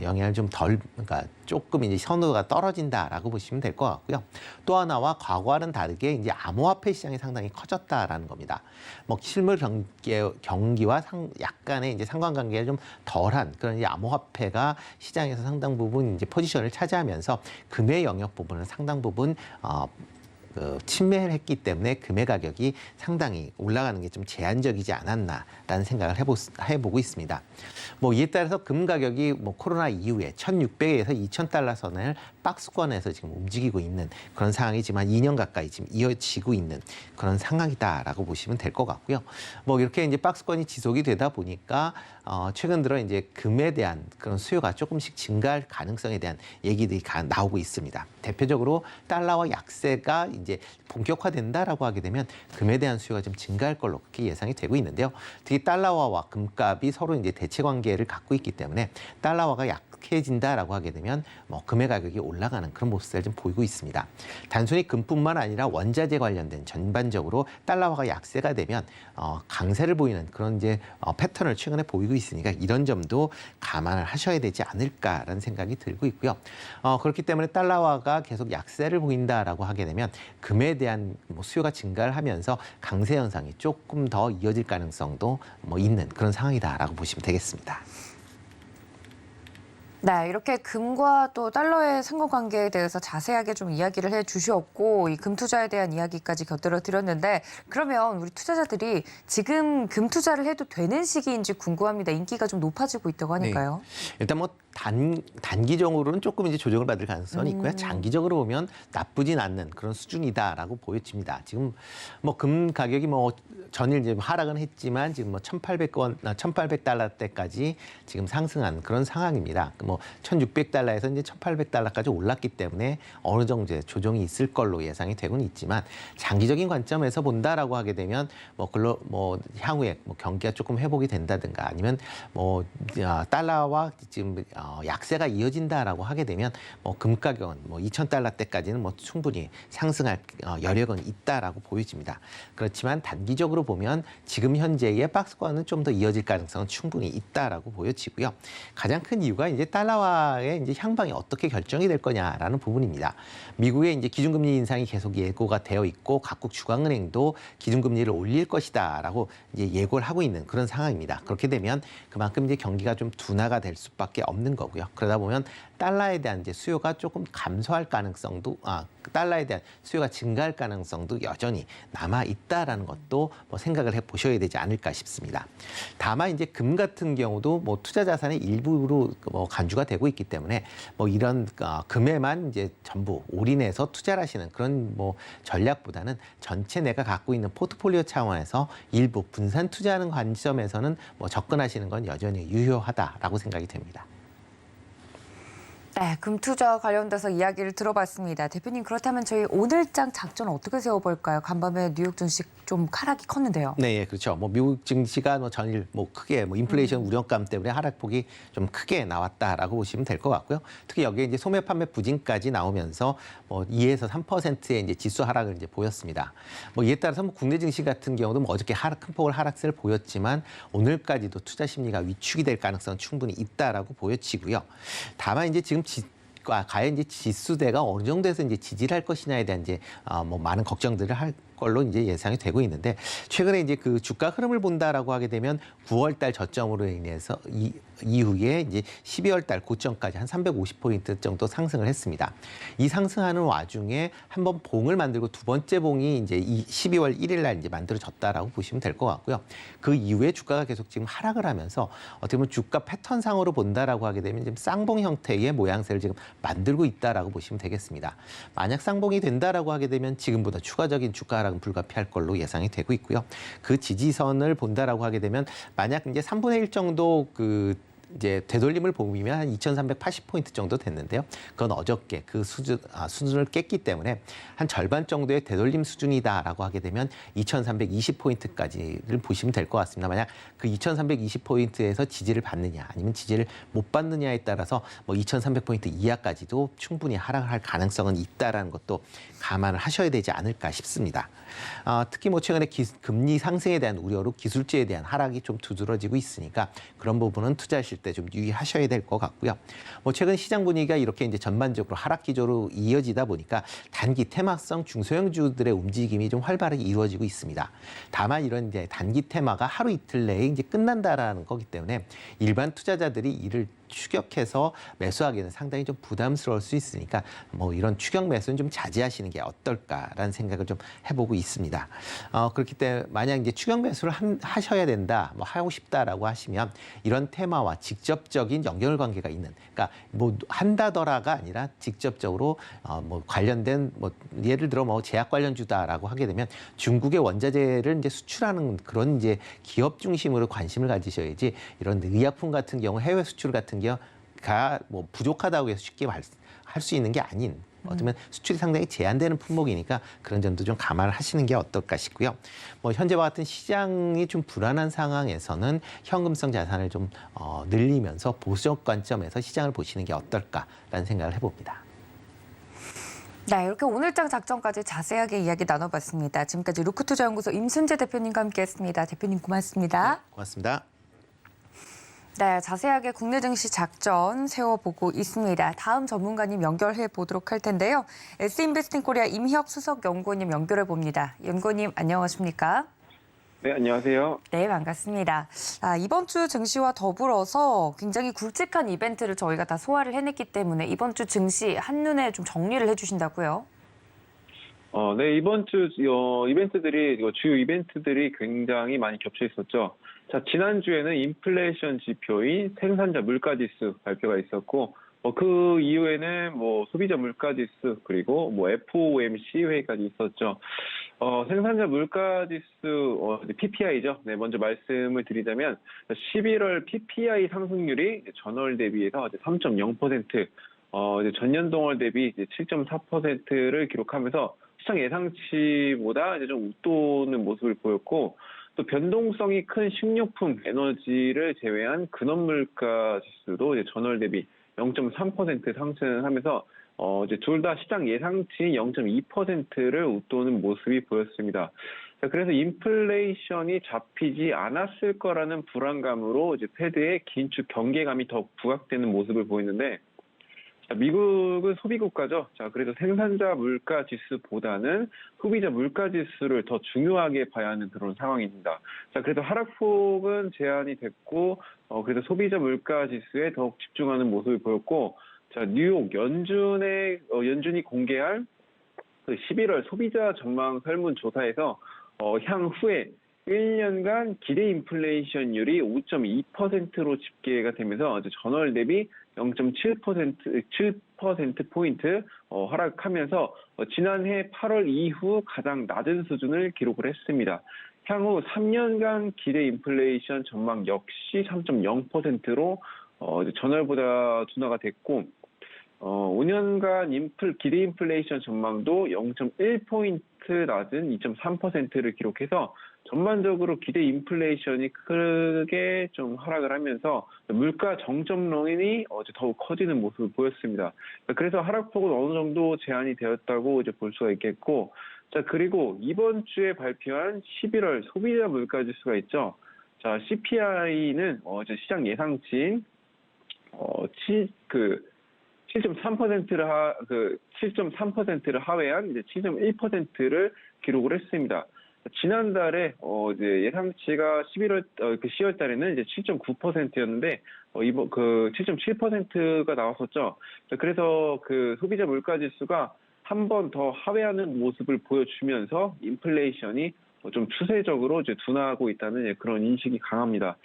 영향을 좀 그러니까 조금 이제 선호도가 떨어진다라고 보시면 될 것 같고요. 또 하나와 과거와는 다르게 이제 암호화폐 시장이 상당히 커졌다라는 겁니다. 실물 경기와 약간의 이제 상관관계가 좀 덜한 그런 이제 암호화폐가 시장에서 상당 부분 이제 포지션을 차지하면서 금의 영역 부분은 상당 부분 침매를 했기 때문에 금의 가격이 상당히 올라가는 게 좀 제한적이지 않았나라는 생각을 해보고 있습니다. 이에 따라서 금 가격이 코로나 이후에 1,600에서 2,000달러 선을 박스권에서 지금 움직이고 있는 그런 상황이 지금 한 2년 가까이 지금 이어지고 있는 그런 상황이다라고 보시면 될 것 같고요. 뭐 이렇게 이제 박스권이 지속이 되다 보니까 최근 들어 이제 금에 대한 그런 수요가 조금씩 증가할 가능성에 대한 얘기들이 나오고 있습니다. 대표적으로 달러와 약세가 이제 본격화된다라고 하게 되면 금에 대한 수요가 좀 증가할 걸로 그렇게 예상이 되고 있는데요. 특히 달러화와 금값이 서로 이제 대체 관계를 갖고 있기 때문에 달러화가 약해진다라고 하게 되면 뭐 금의 가격이 올라가는 그런 모습을 좀 보이고 있습니다. 단순히 금뿐만 아니라 원자재 관련된 전반적으로 달러화가 약세가 되면 강세를 보이는 그런 이제 패턴을 최근에 보이고 있으니까 이런 점도 감안을 하셔야 되지 않을까라는 생각이 들고 있고요. 그렇기 때문에 달러화가 계속 약세를 보인다라고 하게 되면 금에 대한 뭐 수요가 증가를 하면서 강세 현상이 조금 더 이어질 가능성도 뭐 있는 그런 상황이다라고 보시면 되겠습니다. 네, 이렇게 금과 또 달러의 상관관계에 대해서 자세하게 좀 이야기를 해주셨고 이 금 투자에 대한 이야기까지 곁들여 드렸는데 그러면 우리 투자자들이 지금 금 투자를 해도 되는 시기인지 궁금합니다. 인기가 좀 높아지고 있다고 하니까요. 네. 일단 뭐 단기적으로는 조금 이제 조정을 받을 가능성이 있고요. 장기적으로 보면 나쁘진 않는 그런 수준이다라고 보여집니다. 지금 뭐 금 가격이 뭐 전일 이제 하락은 했지만 지금 뭐 1,800달러대까지 지금 상승한 그런 상황입니다. 뭐 1,600달러에서 이제 1,800달러까지 올랐기 때문에 어느 정도의 조정이 있을 걸로 예상이 되고는 있지만 장기적인 관점에서 본다라고 하게 되면 뭐 향후에 뭐 경기가 조금 회복이 된다든가 아니면 뭐 달러와 지금 약세가 이어진다라고 하게 되면 뭐 금 가격은 뭐 2,000달러대까지는 뭐 충분히 상승할 여력은 있다라고 보여집니다. 그렇지만 단기적으로 보면 지금 현재의 박스권은 좀 더 이어질 가능성은 충분히 있다라고 보여지고요. 가장 큰 이유가 이제 달러화의 이제 향방이 어떻게 결정이 될 거냐라는 부분입니다. 미국의 이제 기준금리 인상이 계속 예고가 되어 있고 각국 중앙은행도 기준금리를 올릴 것이다라고 이제 예고를 하고 있는 그런 상황입니다. 그렇게 되면 그만큼 이제 경기가 좀 둔화가 될 수밖에 없는 거고요. 그러다 보면 달러에 대한 이제 수요가 조금 감소할 가능성도 달러에 대한 수요가 증가할 가능성도 여전히 남아 있다라는 것도 뭐 생각을 해 보셔야 되지 않을까 싶습니다. 다만 이제 금 같은 경우도 뭐 투자 자산의 일부로 뭐 간주가 되고 있기 때문에 뭐 이런 금에만 이제 전부 올인해서 투자를 하시는 그런 뭐 전략보다는 전체 내가 갖고 있는 포트폴리오 차원에서 일부 분산 투자하는 관점에서는 뭐 접근하시는 건 여전히 유효하다라고 생각이 됩니다. 네, 금 투자 관련돼서 이야기를 들어봤습니다. 대표님 그렇다면 저희 오늘장 작전 어떻게 세워볼까요? 간밤에 뉴욕 증시 좀 하락이 컸는데요. 네, 그렇죠. 뭐 미국 증시가 뭐 전일 뭐 크게 뭐 인플레이션 우려감 때문에 하락폭이 좀 크게 나왔다라고 보시면 될 것 같고요. 특히 여기에 이제 소매 판매 부진까지 나오면서 뭐 2에서 3%의 이제 지수 하락을 이제 보였습니다. 뭐 이에 따라서 뭐 국내 증시 같은 경우도 뭐 어저께 큰 폭을 하락세를 보였지만 오늘까지도 투자 심리가 위축이 될 가능성은 충분히 있다라고 보여지고요. 다만 이제 지금 과연 이제 지수대가 어느 정도에서 이제 지지를 할 것이냐에 대한 이제 뭐 많은 걱정들을 할 걸로 이제 예상이 되고 있는데 최근에 이제 그 주가 흐름을 본다라고 하게 되면 9월 달 저점으로 인해서 이후에 이제 12월 달 고점까지 한 350포인트 정도 상승을 했습니다. 이 상승하는 와중에 한번 봉을 만들고 두 번째 봉이 이제 12월 1일 날 이제 만들어졌다라고 보시면 될 것 같고요. 그 이후에 주가가 계속 지금 하락을 하면서 어떻게 보면 주가 패턴상으로 본다라고 하게 되면 지금 쌍봉 형태의 모양새를 지금 만들고 있다라고 보시면 되겠습니다. 만약 쌍봉이 된다라고 하게 되면 지금보다 추가적인 주가 하락은 불가피할 걸로 예상이 되고 있고요. 그 지지선을 본다라고 하게 되면 만약 이제 3분의 1 정도 이제 되돌림을 보면 한 2,380포인트 정도 됐는데요. 그건 어저께 그 수준을 깼기 때문에 한 절반 정도의 되돌림 수준이다라고 하게 되면 2,320포인트까지를 보시면 될 것 같습니다. 만약 그 2,320포인트에서 지지를 받느냐 아니면 지지를 못 받느냐에 따라서 뭐 2,300포인트 이하까지도 충분히 하락을 할 가능성은 있다라는 것도 감안을 하셔야 되지 않을까 싶습니다. 특히 뭐 최근에 금리 상승에 대한 우려로 기술주에 대한 하락이 좀 두드러지고 있으니까 그런 부분은 투자하실 때 좀 유의하셔야 될 것 같고요. 뭐 최근 시장 분위기가 이렇게 이제 전반적으로 하락 기조로 이어지다 보니까 단기 테마성 중소형주들의 움직임이 좀 활발하게 이루어지고 있습니다. 다만 이런 이제 단기 테마가 하루 이틀 내에 이제 끝난다라는 거기 때문에 일반 투자자들이 이를 추격해서 매수하기는 상당히 좀 부담스러울 수 있으니까 뭐 이런 추격 매수는 좀 자제하시는 게 어떨까라는 생각을 좀 해보고 있습니다. 그렇기 때문에 만약 이제 추격 매수를 하셔야 된다, 뭐 하고 싶다라고 하시면 이런 테마와 직접적인 연결관계가 있는, 그러니까 뭐 한다더라가 아니라 직접적으로 뭐 관련된 뭐 예를 들어 뭐 제약 관련주다라고 하게 되면 중국의 원자재를 이제 수출하는 그런 이제 기업 중심으로 관심을 가지셔야지, 이런 의약품 같은 경우 해외 수출 같은 경우가 뭐 부족하다고 해서 쉽게 할 수 있는 게 아닌, 어쩌면 수출이 상당히 제한되는 품목이니까 그런 점도 좀 감안을 하시는 게 어떨까 싶고요. 뭐 현재와 같은 시장이 좀 불안한 상황에서는 현금성 자산을 좀 늘리면서 보수적 관점에서 시장을 보시는 게 어떨까라는 생각을 해봅니다. 네, 이렇게 오늘장 작전까지 자세하게 이야기 나눠봤습니다. 지금까지 루크투자연구소 임순재 대표님과 함께했습니다. 대표님 고맙습니다. 고맙습니다. 네, 자세하게 국내 증시 작전 세워보고 있습니다. 다음 전문가님 연결해 보도록 할 텐데요. S인베스팅코리아 임희혁 수석 연구원님 연결해 봅니다. 연구원님 안녕하십니까? 네, 안녕하세요. 네, 반갑습니다. 이번 주 증시와 더불어서 굉장히 굵직한 이벤트를 저희가 다 소화를 해냈기 때문에 이번 주 증시 한눈에 좀 정리를 해주신다고요? 네, 이번 주 이벤트들이, 주요 이벤트들이 굉장히 많이 겹쳐 있었죠. 자, 지난주에는 인플레이션 지표인 생산자 물가지수 발표가 있었고, 그 이후에는 뭐 소비자 물가지수, 그리고 뭐 FOMC 회의까지 있었죠. 생산자 물가지수, PPI죠. 네, 먼저 말씀을 드리자면, 11월 PPI 상승률이 전월 대비해서 3.0%, 이제 전년 동월 대비 7.4%를 기록하면서 시장 예상치보다 이제 좀 웃도는 모습을 보였고, 또 변동성이 큰 식료품, 에너지를 제외한 근원물가 지수도 이제 전월 대비 0.3% 상승하면서 이제 둘 다 시장 예상치인 0.2%를 웃도는 모습이 보였습니다. 자, 그래서 인플레이션이 잡히지 않았을 거라는 불안감으로 이제 패드의 긴축 경계감이 더 부각되는 모습을 보이는데, 자, 미국은 소비 국가죠. 자, 그래서 생산자 물가 지수보다는 소비자 물가 지수를 더 중요하게 봐야 하는 그런 상황입니다. 자, 그래서 하락폭은 제한이 됐고, 그래서 소비자 물가 지수에 더욱 집중하는 모습을 보였고, 자, 뉴욕 연준이 공개할 그 11월 소비자 전망 설문조사에서 향후에 1년간 기대 인플레이션율이 5.2%로 집계가 되면서 전월 대비 7%포인트 하락하면서 지난해 8월 이후 가장 낮은 수준을 기록을 했습니다. 향후 3년간 기대 인플레이션 전망 역시 3.0%로 전월보다 둔화가 됐고, 5년간 기대 인플레이션 전망도 0.1포인트 낮은 2.3%를 기록해서 전반적으로 기대 인플레이션이 크게 좀 하락을 하면서 물가 정점론이 더욱 커지는 모습을 보였습니다. 그래서 하락폭은 어느 정도 제한이 되었다고 이제 볼 수가 있겠고, 자, 그리고 이번 주에 발표한 11월 소비자 물가 지수가 있죠. 자, CPI는 이제 시장 예상치인 7.3%를 하회한 이제 7.1%를 기록을 했습니다. 지난달에 이제 예상치가 10월 달에는 이제 7.9%였는데 이번 7.7%가 나왔었죠. 그래서 그 소비자 물가 지수가 한 번 더 하회하는 모습을 보여주면서 인플레이션이 좀 추세적으로 이제 둔화하고 있다는 그런 인식이 강합니다.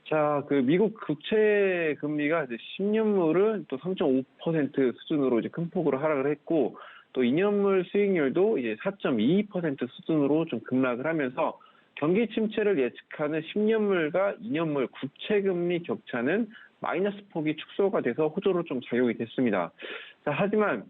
자, 그 미국 국채 금리가 이제 10년물은 또 3.5% 수준으로 이제 큰 폭으로 하락을 했고, 또 2년물 수익률도 이제 4.22% 수준으로 좀 급락을 하면서 경기 침체를 예측하는 10년물과 2년물 국채 금리 격차는 마이너스 폭이 축소가 돼서 호조로 좀 작용이 됐습니다. 자, 하지만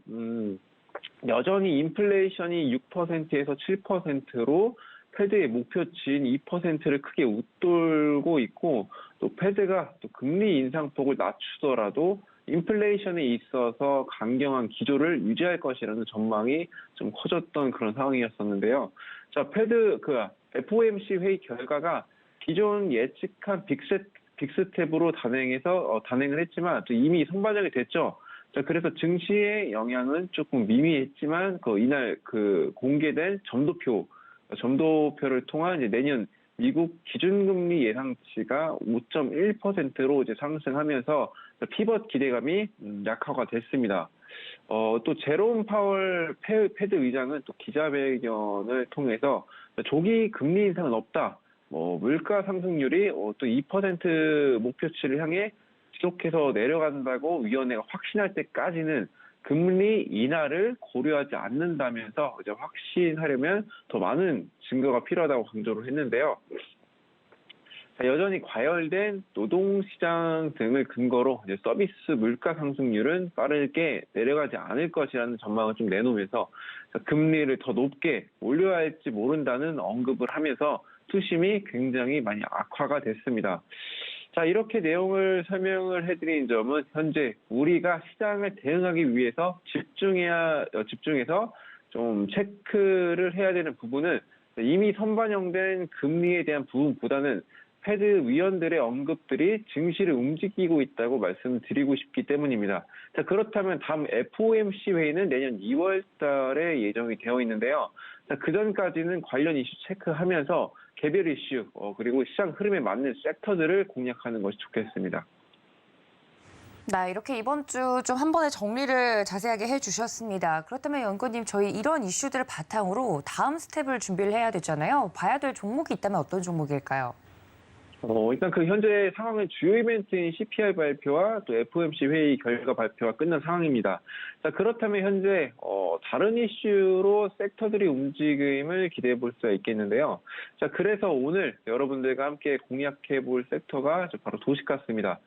여전히 인플레이션이 6%에서 7%로 패드의 목표치인 2%를 크게 웃돌고 있고, 또 패드가 또 금리 인상폭을 낮추더라도 인플레이션에 있어서 강경한 기조를 유지할 것이라는 전망이 좀 커졌던 그런 상황이었었는데요. 자, 패드 FOMC 회의 결과가 기존 예측한 빅스텝으로 단행을 했지만 또 이미 선반영이 됐죠. 자, 그래서 증시의 영향은 조금 미미했지만 이날 공개된 점도표를 통한 이제 내년 미국 기준금리 예상치가 5.1%로 이제 상승하면서 피벗 기대감이 약화가 됐습니다. 또 제롬 파월 패드 의장은 또 기자회견을 통해서 조기 금리 인상은 없다. 물가 상승률이 또 2% 목표치를 향해 지속해서 내려간다고 위원회가 확신할 때까지는 금리 인하를 고려하지 않는다면서 이제 확신하려면 더 많은 증거가 필요하다고 강조를 했는데요. 자, 여전히 과열된 노동시장 등을 근거로 이제 서비스 물가 상승률은 빠르게 내려가지 않을 것이라는 전망을 좀 내놓으면서 금리를 더 높게 올려야 할지 모른다는 언급을 하면서 투심이 굉장히 많이 악화가 됐습니다. 자, 이렇게 내용을 설명을 해드린 점은 현재 우리가 시장을 대응하기 위해서 집중해서 좀 체크를 해야 되는 부분은 이미 선반영된 금리에 대한 부분보다는 패드 위원들의 언급들이 증시를 움직이고 있다고 말씀드리고 싶기 때문입니다. 자, 그렇다면 다음 FOMC 회의는 내년 2월 달에 예정이 되어 있는데요. 자, 그 전까지는 관련 이슈 체크하면서 개별 이슈 그리고 시장 흐름에 맞는 섹터들을 공략하는 것이 좋겠습니다. 네, 이렇게 이번 주 좀 한 번에 정리를 자세하게 해주셨습니다. 그렇다면 연구님, 저희 이런 이슈들을 바탕으로 다음 스텝을 준비를 해야 되잖아요. 봐야 될 종목이 있다면 어떤 종목일까요? 일단 그 현재 상황은 주요 이벤트인 CPI 발표와 또 FOMC 회의 결과 발표가 끝난 상황입니다. 자, 그렇다면 현재 다른 이슈로 섹터들이 움직임을 기대해 볼 수가 있겠는데요. 자, 그래서 오늘 여러분들과 함께 공략해 볼 섹터가 바로 도시가스입니다.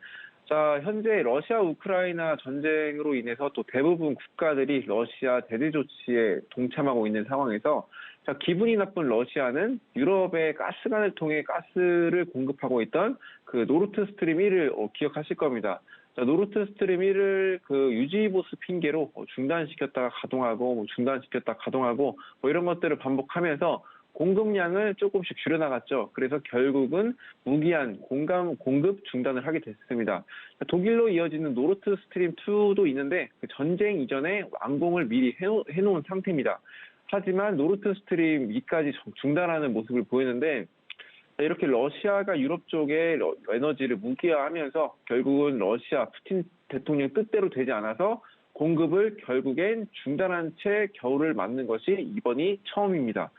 자, 현재 러시아 우크라이나 전쟁으로 인해서 또 대부분 국가들이 러시아 대대 조치에 동참하고 있는 상황에서 자, 기분이 나쁜 러시아는 유럽의 가스관을 통해 가스를 공급하고 있던 그 노르트 스트림 1을 기억하실 겁니다. 자, 노르트 스트림 1을 그 유지 보수 핑계로 중단시켰다가 가동하고 중단시켰다가 가동하고 이런 것들을 반복하면서 공급량을 조금씩 줄여나갔죠. 그래서 결국은 무기한 공급 중단을 하게 됐습니다. 독일로 이어지는 노르트 스트림 2도 있는데 그 전쟁 이전에 완공을 미리 해놓은 상태입니다. 하지만 노르트 스트림 2까지 중단하는 모습을 보이는데 이렇게 러시아가 유럽 쪽에 에너지를 무기화하면서 결국은 러시아 푸틴 대통령 뜻대로 되지 않아서 공급을 결국엔 중단한 채 겨울을 맞는 것이 이번이 처음입니다.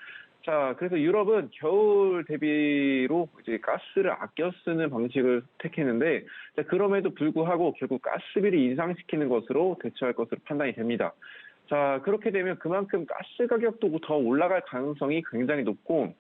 자, 그래서 유럽은 겨울 대비로 이제 가스를 아껴 쓰는 방식을 택했는데, 자, 그럼에도 불구하고 결국 가스비를 인상시키는 것으로 대처할 것으로 판단이 됩니다. 자, 그렇게 되면 그만큼 가스 가격도 더 올라갈 가능성이 굉장히 높고,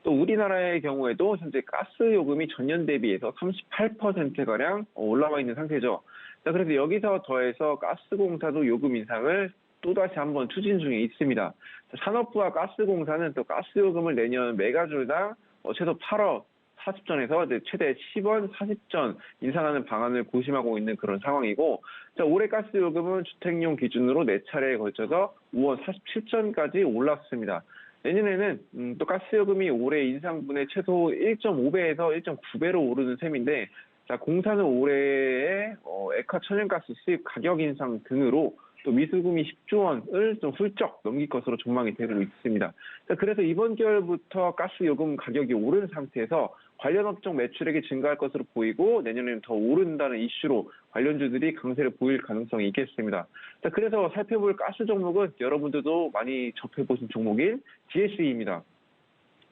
또 우리나라의 경우에도 현재 가스 요금이 전년 대비해서 38%가량 올라와 있는 상태죠. 자, 그래서 여기서 더해서 가스공사도 요금 인상을 또다시 한번 추진 중에 있습니다. 산업부와 가스공사는 또 가스요금을 내년 메가줄당 최소 8억 40전에서 최대 10원 40전 인상하는 방안을 고심하고 있는 그런 상황이고, 자, 올해 가스요금은 주택용 기준으로 4차례에 걸쳐서 5원 47전까지 올랐습니다. 내년에는 또 가스요금이 올해 인상분의 최소 1.5배에서 1.9배로 오르는 셈인데, 자, 공사는 올해의 액화 천연가스 수입 가격 인상 등으로 또 미수금이 10조 원을 좀 훌쩍 넘길 것으로 전망이 되고 있습니다. 자, 그래서 이번 겨울부터 가스 요금 가격이 오른 상태에서 관련 업종 매출액이 증가할 것으로 보이고 내년에는 더 오른다는 이슈로 관련주들이 강세를 보일 가능성이 있겠습니다. 자, 그래서 살펴볼 가스 종목은 여러분들도 많이 접해보신 종목인 GSE입니다.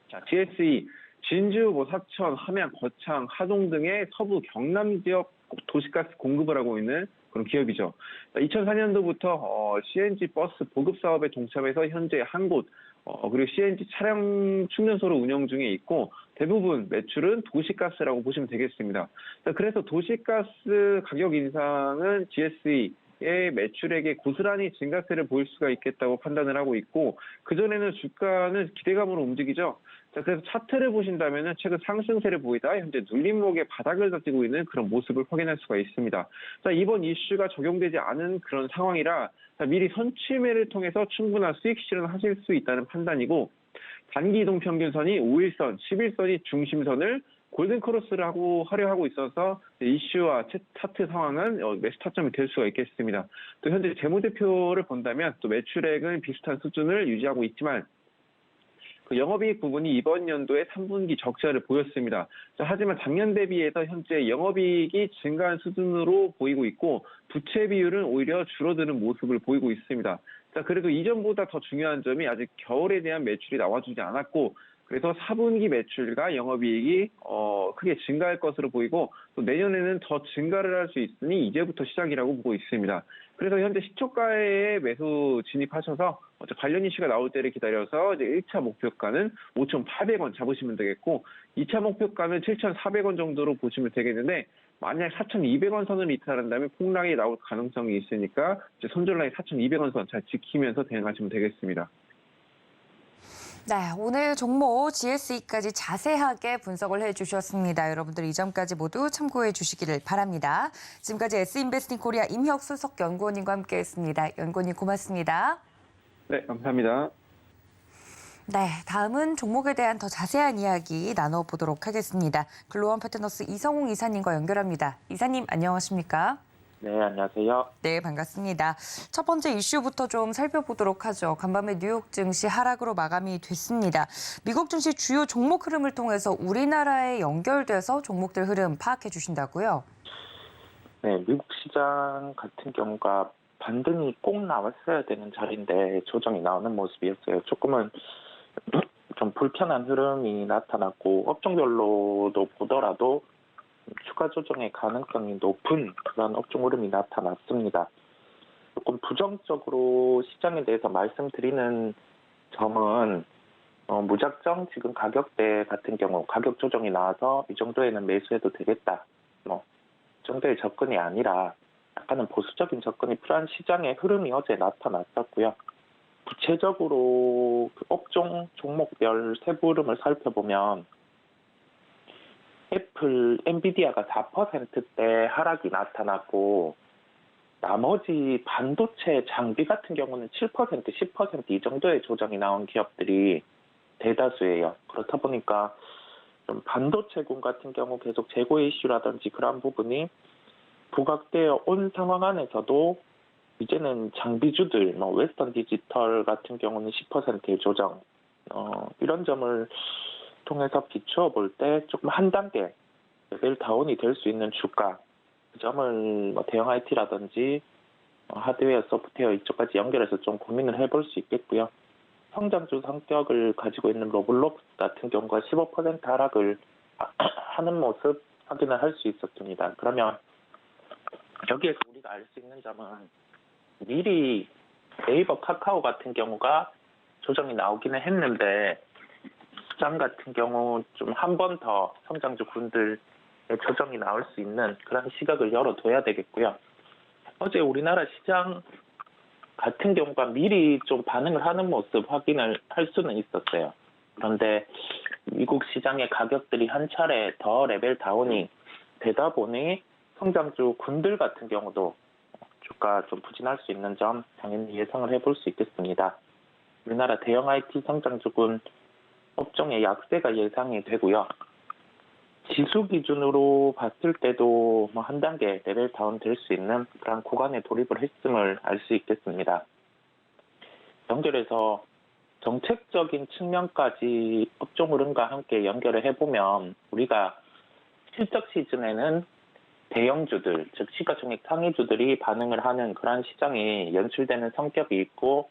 자, GSE 진주, 사천, 함양, 거창, 하동 등의 서부 경남 지역 도시가스 공급을 하고 있는 그런 기업이죠. 2004년도부터 CNG 버스 보급 사업에 동참해서 현재 한 곳, 그리고 CNG 차량 충전소를 운영 중에 있고 대부분 매출은 도시가스라고 보시면 되겠습니다. 그래서 도시가스 가격 인상은 GSE의 매출액에 고스란히 증가세를 보일 수가 있겠다고 판단을 하고 있고, 그전에는 주가는 기대감으로 움직이죠. 자, 그래서 차트를 보신다면 최근 상승세를 보이다 현재 눌림목의 바닥을 다지고 있는 그런 모습을 확인할 수가 있습니다. 자, 이번 이슈가 적용되지 않은 그런 상황이라 미리 선취매를 통해서 충분한 수익 실현하실 수 있다는 판단이고, 단기 이동 평균선이 5일선, 11선이 중심선을 골든크로스를 하려 하고 있어서 이슈와 차트 상황은 매수 타점이 될 수가 있겠습니다. 또 현재 재무제표를 본다면 또 매출액은 비슷한 수준을 유지하고 있지만 그 영업이익 부분이 이번 연도에 3분기 적자를 보였습니다. 자, 하지만 작년 대비해서 현재 영업이익이 증가한 수준으로 보이고 있고 부채 비율은 오히려 줄어드는 모습을 보이고 있습니다. 자, 그래도 이전보다 더 중요한 점이 아직 겨울에 대한 매출이 나와주지 않았고 그래서 4분기 매출과 영업이익이 크게 증가할 것으로 보이고 또 내년에는 더 증가를 할 수 있으니 이제부터 시작이라고 보고 있습니다. 그래서 현재 시초가에 매수 진입하셔서 관련 이슈가 나올 때를 기다려서 이제 1차 목표가는 5,800원 잡으시면 되겠고 2차 목표가는 7,400원 정도로 보시면 되겠는데 만약 4,200원 선을 이탈한다면 폭락이 나올 가능성이 있으니까 이제 손절라인 4,200원 선 잘 지키면서 대응하시면 되겠습니다. 네, 오늘 종목 GSE까지 자세하게 분석을 해주셨습니다. 여러분들 이 점까지 모두 참고해 주시기를 바랍니다. 지금까지 S인베스팅 코리아 임혁수 석연구원님과 함께했습니다. 연구원님 고맙습니다. 네, 감사합니다. 네, 다음은 종목에 대한 더 자세한 이야기 나눠보도록 하겠습니다. 글로원 파트너스 이성웅 이사님과 연결합니다. 이사님 안녕하십니까? 네, 안녕하세요. 네, 반갑습니다. 첫 번째 이슈부터 좀 살펴보도록 하죠. 간밤에 뉴욕 증시 하락으로 마감이 됐습니다. 미국 증시 주요 종목 흐름을 통해서 우리나라에 연결돼서 종목들 흐름 파악해 주신다고요? 네, 미국 시장 같은 경우가 반등이 꼭 나왔어야 되는 자리인데 조정이 나오는 모습이었어요. 조금은 좀 불편한 흐름이 나타났고 업종별로도 보더라도 추가 조정의 가능성이 높은 그런 업종 흐름이 나타났습니다. 조금 부정적으로 시장에 대해서 말씀드리는 점은 무작정 지금 가격대 같은 경우 가격 조정이 나와서 이 정도에는 매수해도 되겠다. 이 정도의 접근이 아니라 약간은 보수적인 접근이 필요한 시장의 흐름이 어제 나타났었고요. 구체적으로 그 업종 종목별 세부 흐름을 살펴보면 애플, 엔비디아가 4%대 하락이 나타났고 나머지 반도체 장비 같은 경우는 7%, 10% 이 정도의 조정이 나온 기업들이 대다수예요. 그렇다 보니까 좀 반도체군 같은 경우 계속 재고 이슈라든지 그런 부분이 부각되어 온 상황 안에서도 이제는 장비주들, 웨스턴 디지털 같은 경우는 10%의 조정, 이런 점을 통해서 비추어 볼 때 조금 한 단계 레벨 다운이 될 수 있는 주가, 그 점을 대형 IT라든지 하드웨어, 소프트웨어 이쪽까지 연결해서 좀 고민을 해볼 수 있겠고요. 성장주 성격을 가지고 있는 로블록스 같은 경우가 15% 하락을 하는 모습 확인을 할 수 있었습니다. 그러면 여기에서 우리가 알 수 있는 점은 미리 네이버, 카카오 같은 경우가 조정이 나오기는 했는데 시장 같은 경우 좀 한 번 더 성장주 군들의 조정이 나올 수 있는 그런 시각을 열어둬야 되겠고요. 어제 우리나라 시장 같은 경우가 미리 좀 반응을 하는 모습 확인을 할 수는 있었어요. 그런데 미국 시장의 가격들이 한 차례 더 레벨 다운이 되다 보니 성장주 군들 같은 경우도 주가 좀 부진할 수 있는 점 당연히 예상을 해볼 수 있겠습니다. 우리나라 대형 IT 성장주군 업종의 약세가 예상이 되고요. 지수 기준으로 봤을 때도 한 단계 레벨 다운 될 수 있는 그런 구간에 돌입을 했음을 알 수 있겠습니다. 연결해서 정책적인 측면까지 업종 흐름과 함께 연결을 해보면 우리가 실적 시즌에는 대형주들, 즉 시가총액 상위주들이 반응을 하는 그런 시장이 연출되는 성격이 있고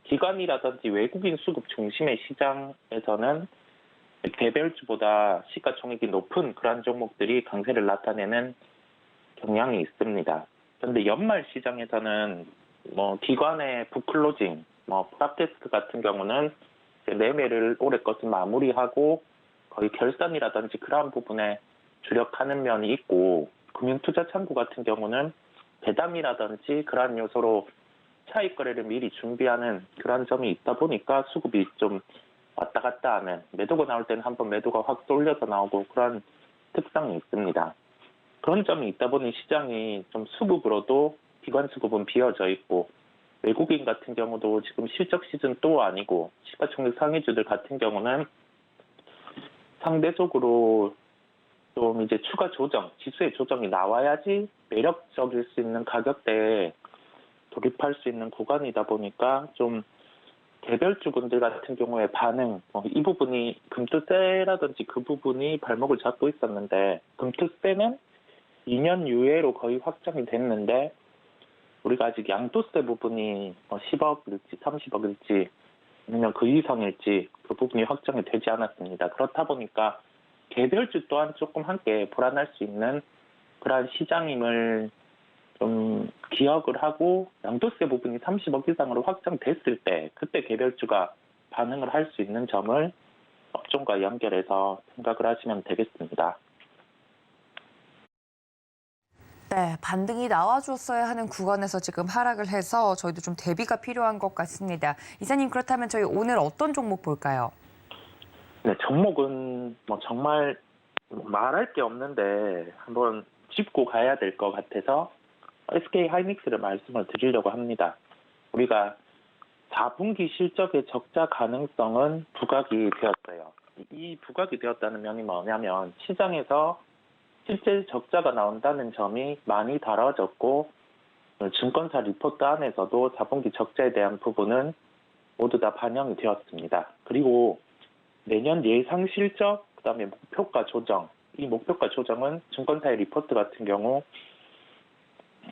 기관이라든지 외국인 수급 중심의 시장에서는 개별주보다 시가총액이 높은 그런 종목들이 강세를 나타내는 경향이 있습니다. 그런데 연말 시장에서는 기관의 북클로징, 프랍데스크 같은 경우는 매매를 올해 것을 마무리하고 거의 결산이라든지 그러한 부분에 주력하는 면이 있고 금융투자창구 같은 경우는 배당이라든지 그러한 요소로 차익 거래를 미리 준비하는 그런 점이 있다 보니까 수급이 좀 왔다 갔다 하는, 매도가 나올 때는 한번 매도가 확 쏠려서 나오고 그런 특성이 있습니다. 그런 점이 있다 보니 시장이 좀 수급으로도 기관 수급은 비어져 있고 외국인 같은 경우도 지금 실적 시즌 또 아니고 시가총액 상위주들 같은 경우는 상대적으로 좀 이제 추가 조정, 지수의 조정이 나와야지 매력적일 수 있는 가격대에 돌입할 수 있는 구간이다 보니까 좀 개별주군들 같은 경우에 반응, 이 부분이 금투세라든지 그 부분이 발목을 잡고 있었는데 금투세는 2년 유예로 거의 확정이 됐는데 우리가 아직 양도세 부분이 10억일지 30억일지 아니면 그 이상일지 그 부분이 확정이 되지 않았습니다. 그렇다 보니까 개별주 또한 조금 함께 불안할 수 있는 그러한 시장임을 좀 기억을 하고 양도세 부분이 30억 이상으로 확정됐을 때 그때 개별주가 반응을 할 수 있는 점을 업종과 연결해서 생각을 하시면 되겠습니다. 네, 반등이 나와줬어야 하는 구간에서 지금 하락을 해서 저희도 좀 대비가 필요한 것 같습니다. 이사님, 그렇다면 저희 오늘 어떤 종목 볼까요? 네, 종목은 뭐 정말 말할 게 없는데 한번 짚고 가야 될 것 같아서 SK 하이닉스를 말씀을 드리려고 합니다. 우리가 4분기 실적의 적자 가능성은 부각이 되었어요. 이 부각이 되었다는 면이 뭐냐면 시장에서 실제 적자가 나온다는 점이 많이 다뤄졌고 증권사 리포트 안에서도 4분기 적자에 대한 부분은 모두 다 반영이 되었습니다. 그리고 내년 예상 실적, 그다음에 목표가 조정, 이 목표가 조정은 증권사의 리포트 같은 경우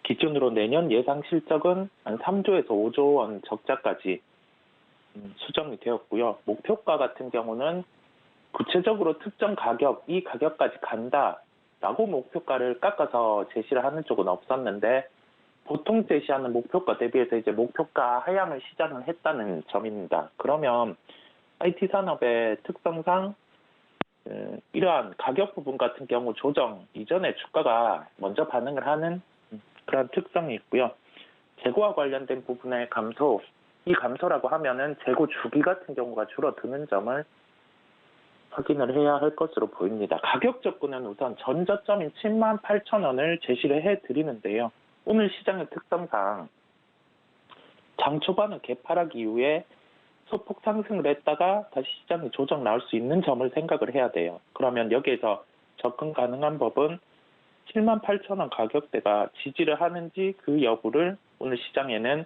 기준으로 내년 예상 실적은 한 3조에서 5조 원 적자까지 수정이 되었고요. 목표가 같은 경우는 구체적으로 특정 가격, 이 가격까지 간다라고 목표가를 깎아서 제시를 하는 쪽은 없었는데 보통 제시하는 목표가 대비해서 이제 목표가 하향을 시작을 했다는 점입니다. 그러면 IT 산업의 특성상 이러한 가격 부분 같은 경우 조정 이전에 주가가 먼저 반응을 하는 그런 특성이 있고요. 재고와 관련된 부분의 감소, 이 감소라고 하면은 재고 주기 같은 경우가 줄어드는 점을 확인을 해야 할 것으로 보입니다. 가격 접근은 우선 전저점인 78,000원을 제시를 해드리는데요. 오늘 시장의 특성상 장 초반은 개파락 이후에 소폭 상승을 했다가 다시 시장이 조정 나올 수 있는 점을 생각을 해야 돼요. 그러면 여기에서 접근 가능한 법은 78,000원 가격대가 지지를 하는지 그 여부를 오늘 시장에는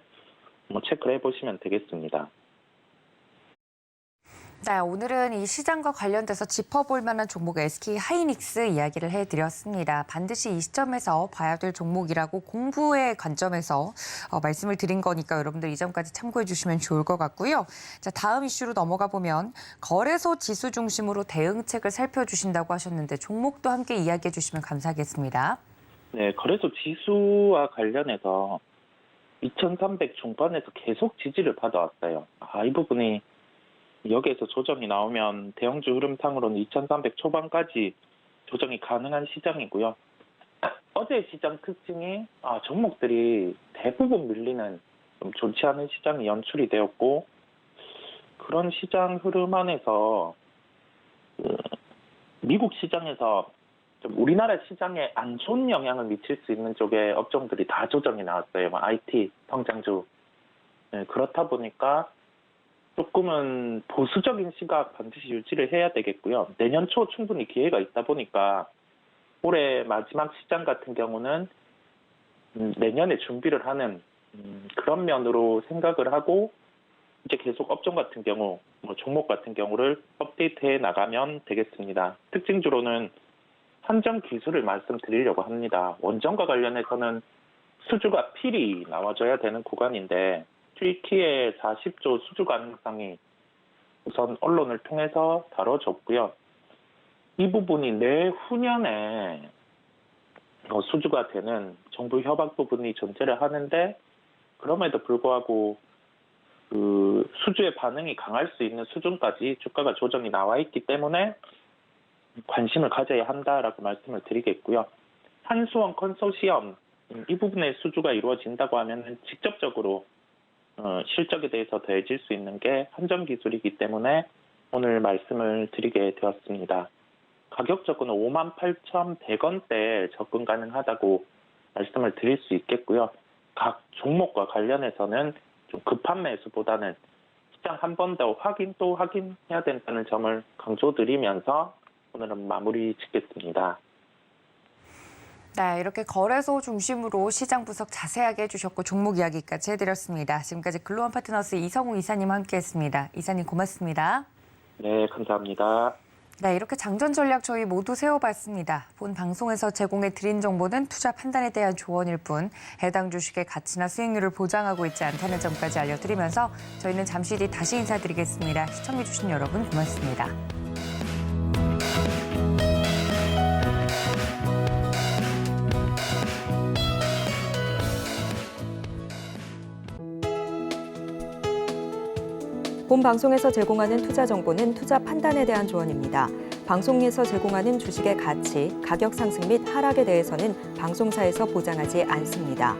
체크를 해보시면 되겠습니다. 네, 오늘은 이 시장과 관련돼서 짚어볼 만한 종목 SK 하이닉스 이야기를 해드렸습니다. 반드시 이 시점에서 봐야 될 종목이라고 공부의 관점에서 말씀을 드린 거니까 여러분들 이 점까지 참고해 주시면 좋을 것 같고요. 자, 다음 이슈로 넘어가 보면 거래소 지수 중심으로 대응책을 살펴주신다고 하셨는데 종목도 함께 이야기해 주시면 감사하겠습니다. 네, 거래소 지수와 관련해서 2300 중반에서 계속 지지를 받아왔어요. 이 부분이 여기에서 조정이 나오면 대형주 흐름상으로는 2300 초반까지 조정이 가능한 시장이고요. 어제 시장 특징이 종목들이 대부분 밀리는 좀 좋지 않은 시장이 연출이 되었고 그런 시장 흐름 안에서 미국 시장에서 좀 우리나라 시장에 안 좋은 영향을 미칠 수 있는 쪽의 업종들이 다 조정이 나왔어요. IT, 성장주. 네, 그렇다 보니까 조금은 보수적인 시각 반드시 유지를 해야 되겠고요. 내년 초 충분히 기회가 있다 보니까 올해 마지막 시장 같은 경우는 내년에 준비를 하는 그런 면으로 생각을 하고 이제 계속 업종 같은 경우, 종목 같은 경우를 업데이트해 나가면 되겠습니다. 특징주로는 한정 기술을 말씀드리려고 합니다. 원전과 관련해서는 수주가 필히 나와줘야 되는 구간인데 트리키의 40조 수주 가능성이 우선 언론을 통해서 다뤄졌고요. 이 부분이 내후년에 수주가 되는 정부 협약 부분이 존재를 하는데 그럼에도 불구하고 그 수주의 반응이 강할 수 있는 수준까지 주가가 조정이 나와 있기 때문에 관심을 가져야 한다라고 말씀을 드리겠고요. 한수원 컨소시엄 이 부분의 수주가 이루어진다고 하면 직접적으로 실적에 대해서 더해질 수 있는 게 한정 기술이기 때문에 오늘 말씀을 드리게 되었습니다. 가격 접근은 58,100원대에 접근 가능하다고 말씀을 드릴 수 있겠고요. 각 종목과 관련해서는 좀 급한 매수보다는 시장 한 번 더 확인해야 된다는 점을 강조드리면서 오늘은 마무리 짓겠습니다. 네, 이렇게 거래소 중심으로 시장 분석 자세하게 해주셨고 종목 이야기까지 해드렸습니다. 지금까지 글로원 파트너스 이성우 이사님 함께했습니다. 이사님 고맙습니다. 네, 감사합니다. 네, 이렇게 장전 전략 저희 모두 세워봤습니다. 본 방송에서 제공해 드린 정보는 투자 판단에 대한 조언일 뿐 해당 주식의 가치나 수익률을 보장하고 있지 않다는 점까지 알려드리면서 저희는 잠시 뒤 다시 인사드리겠습니다. 시청해주신 여러분 고맙습니다. 본 방송에서 제공하는 투자 정보는 투자 판단에 대한 조언입니다. 방송에서 제공하는 주식의 가치, 가격 상승 및 하락에 대해서는 방송사에서 보장하지 않습니다.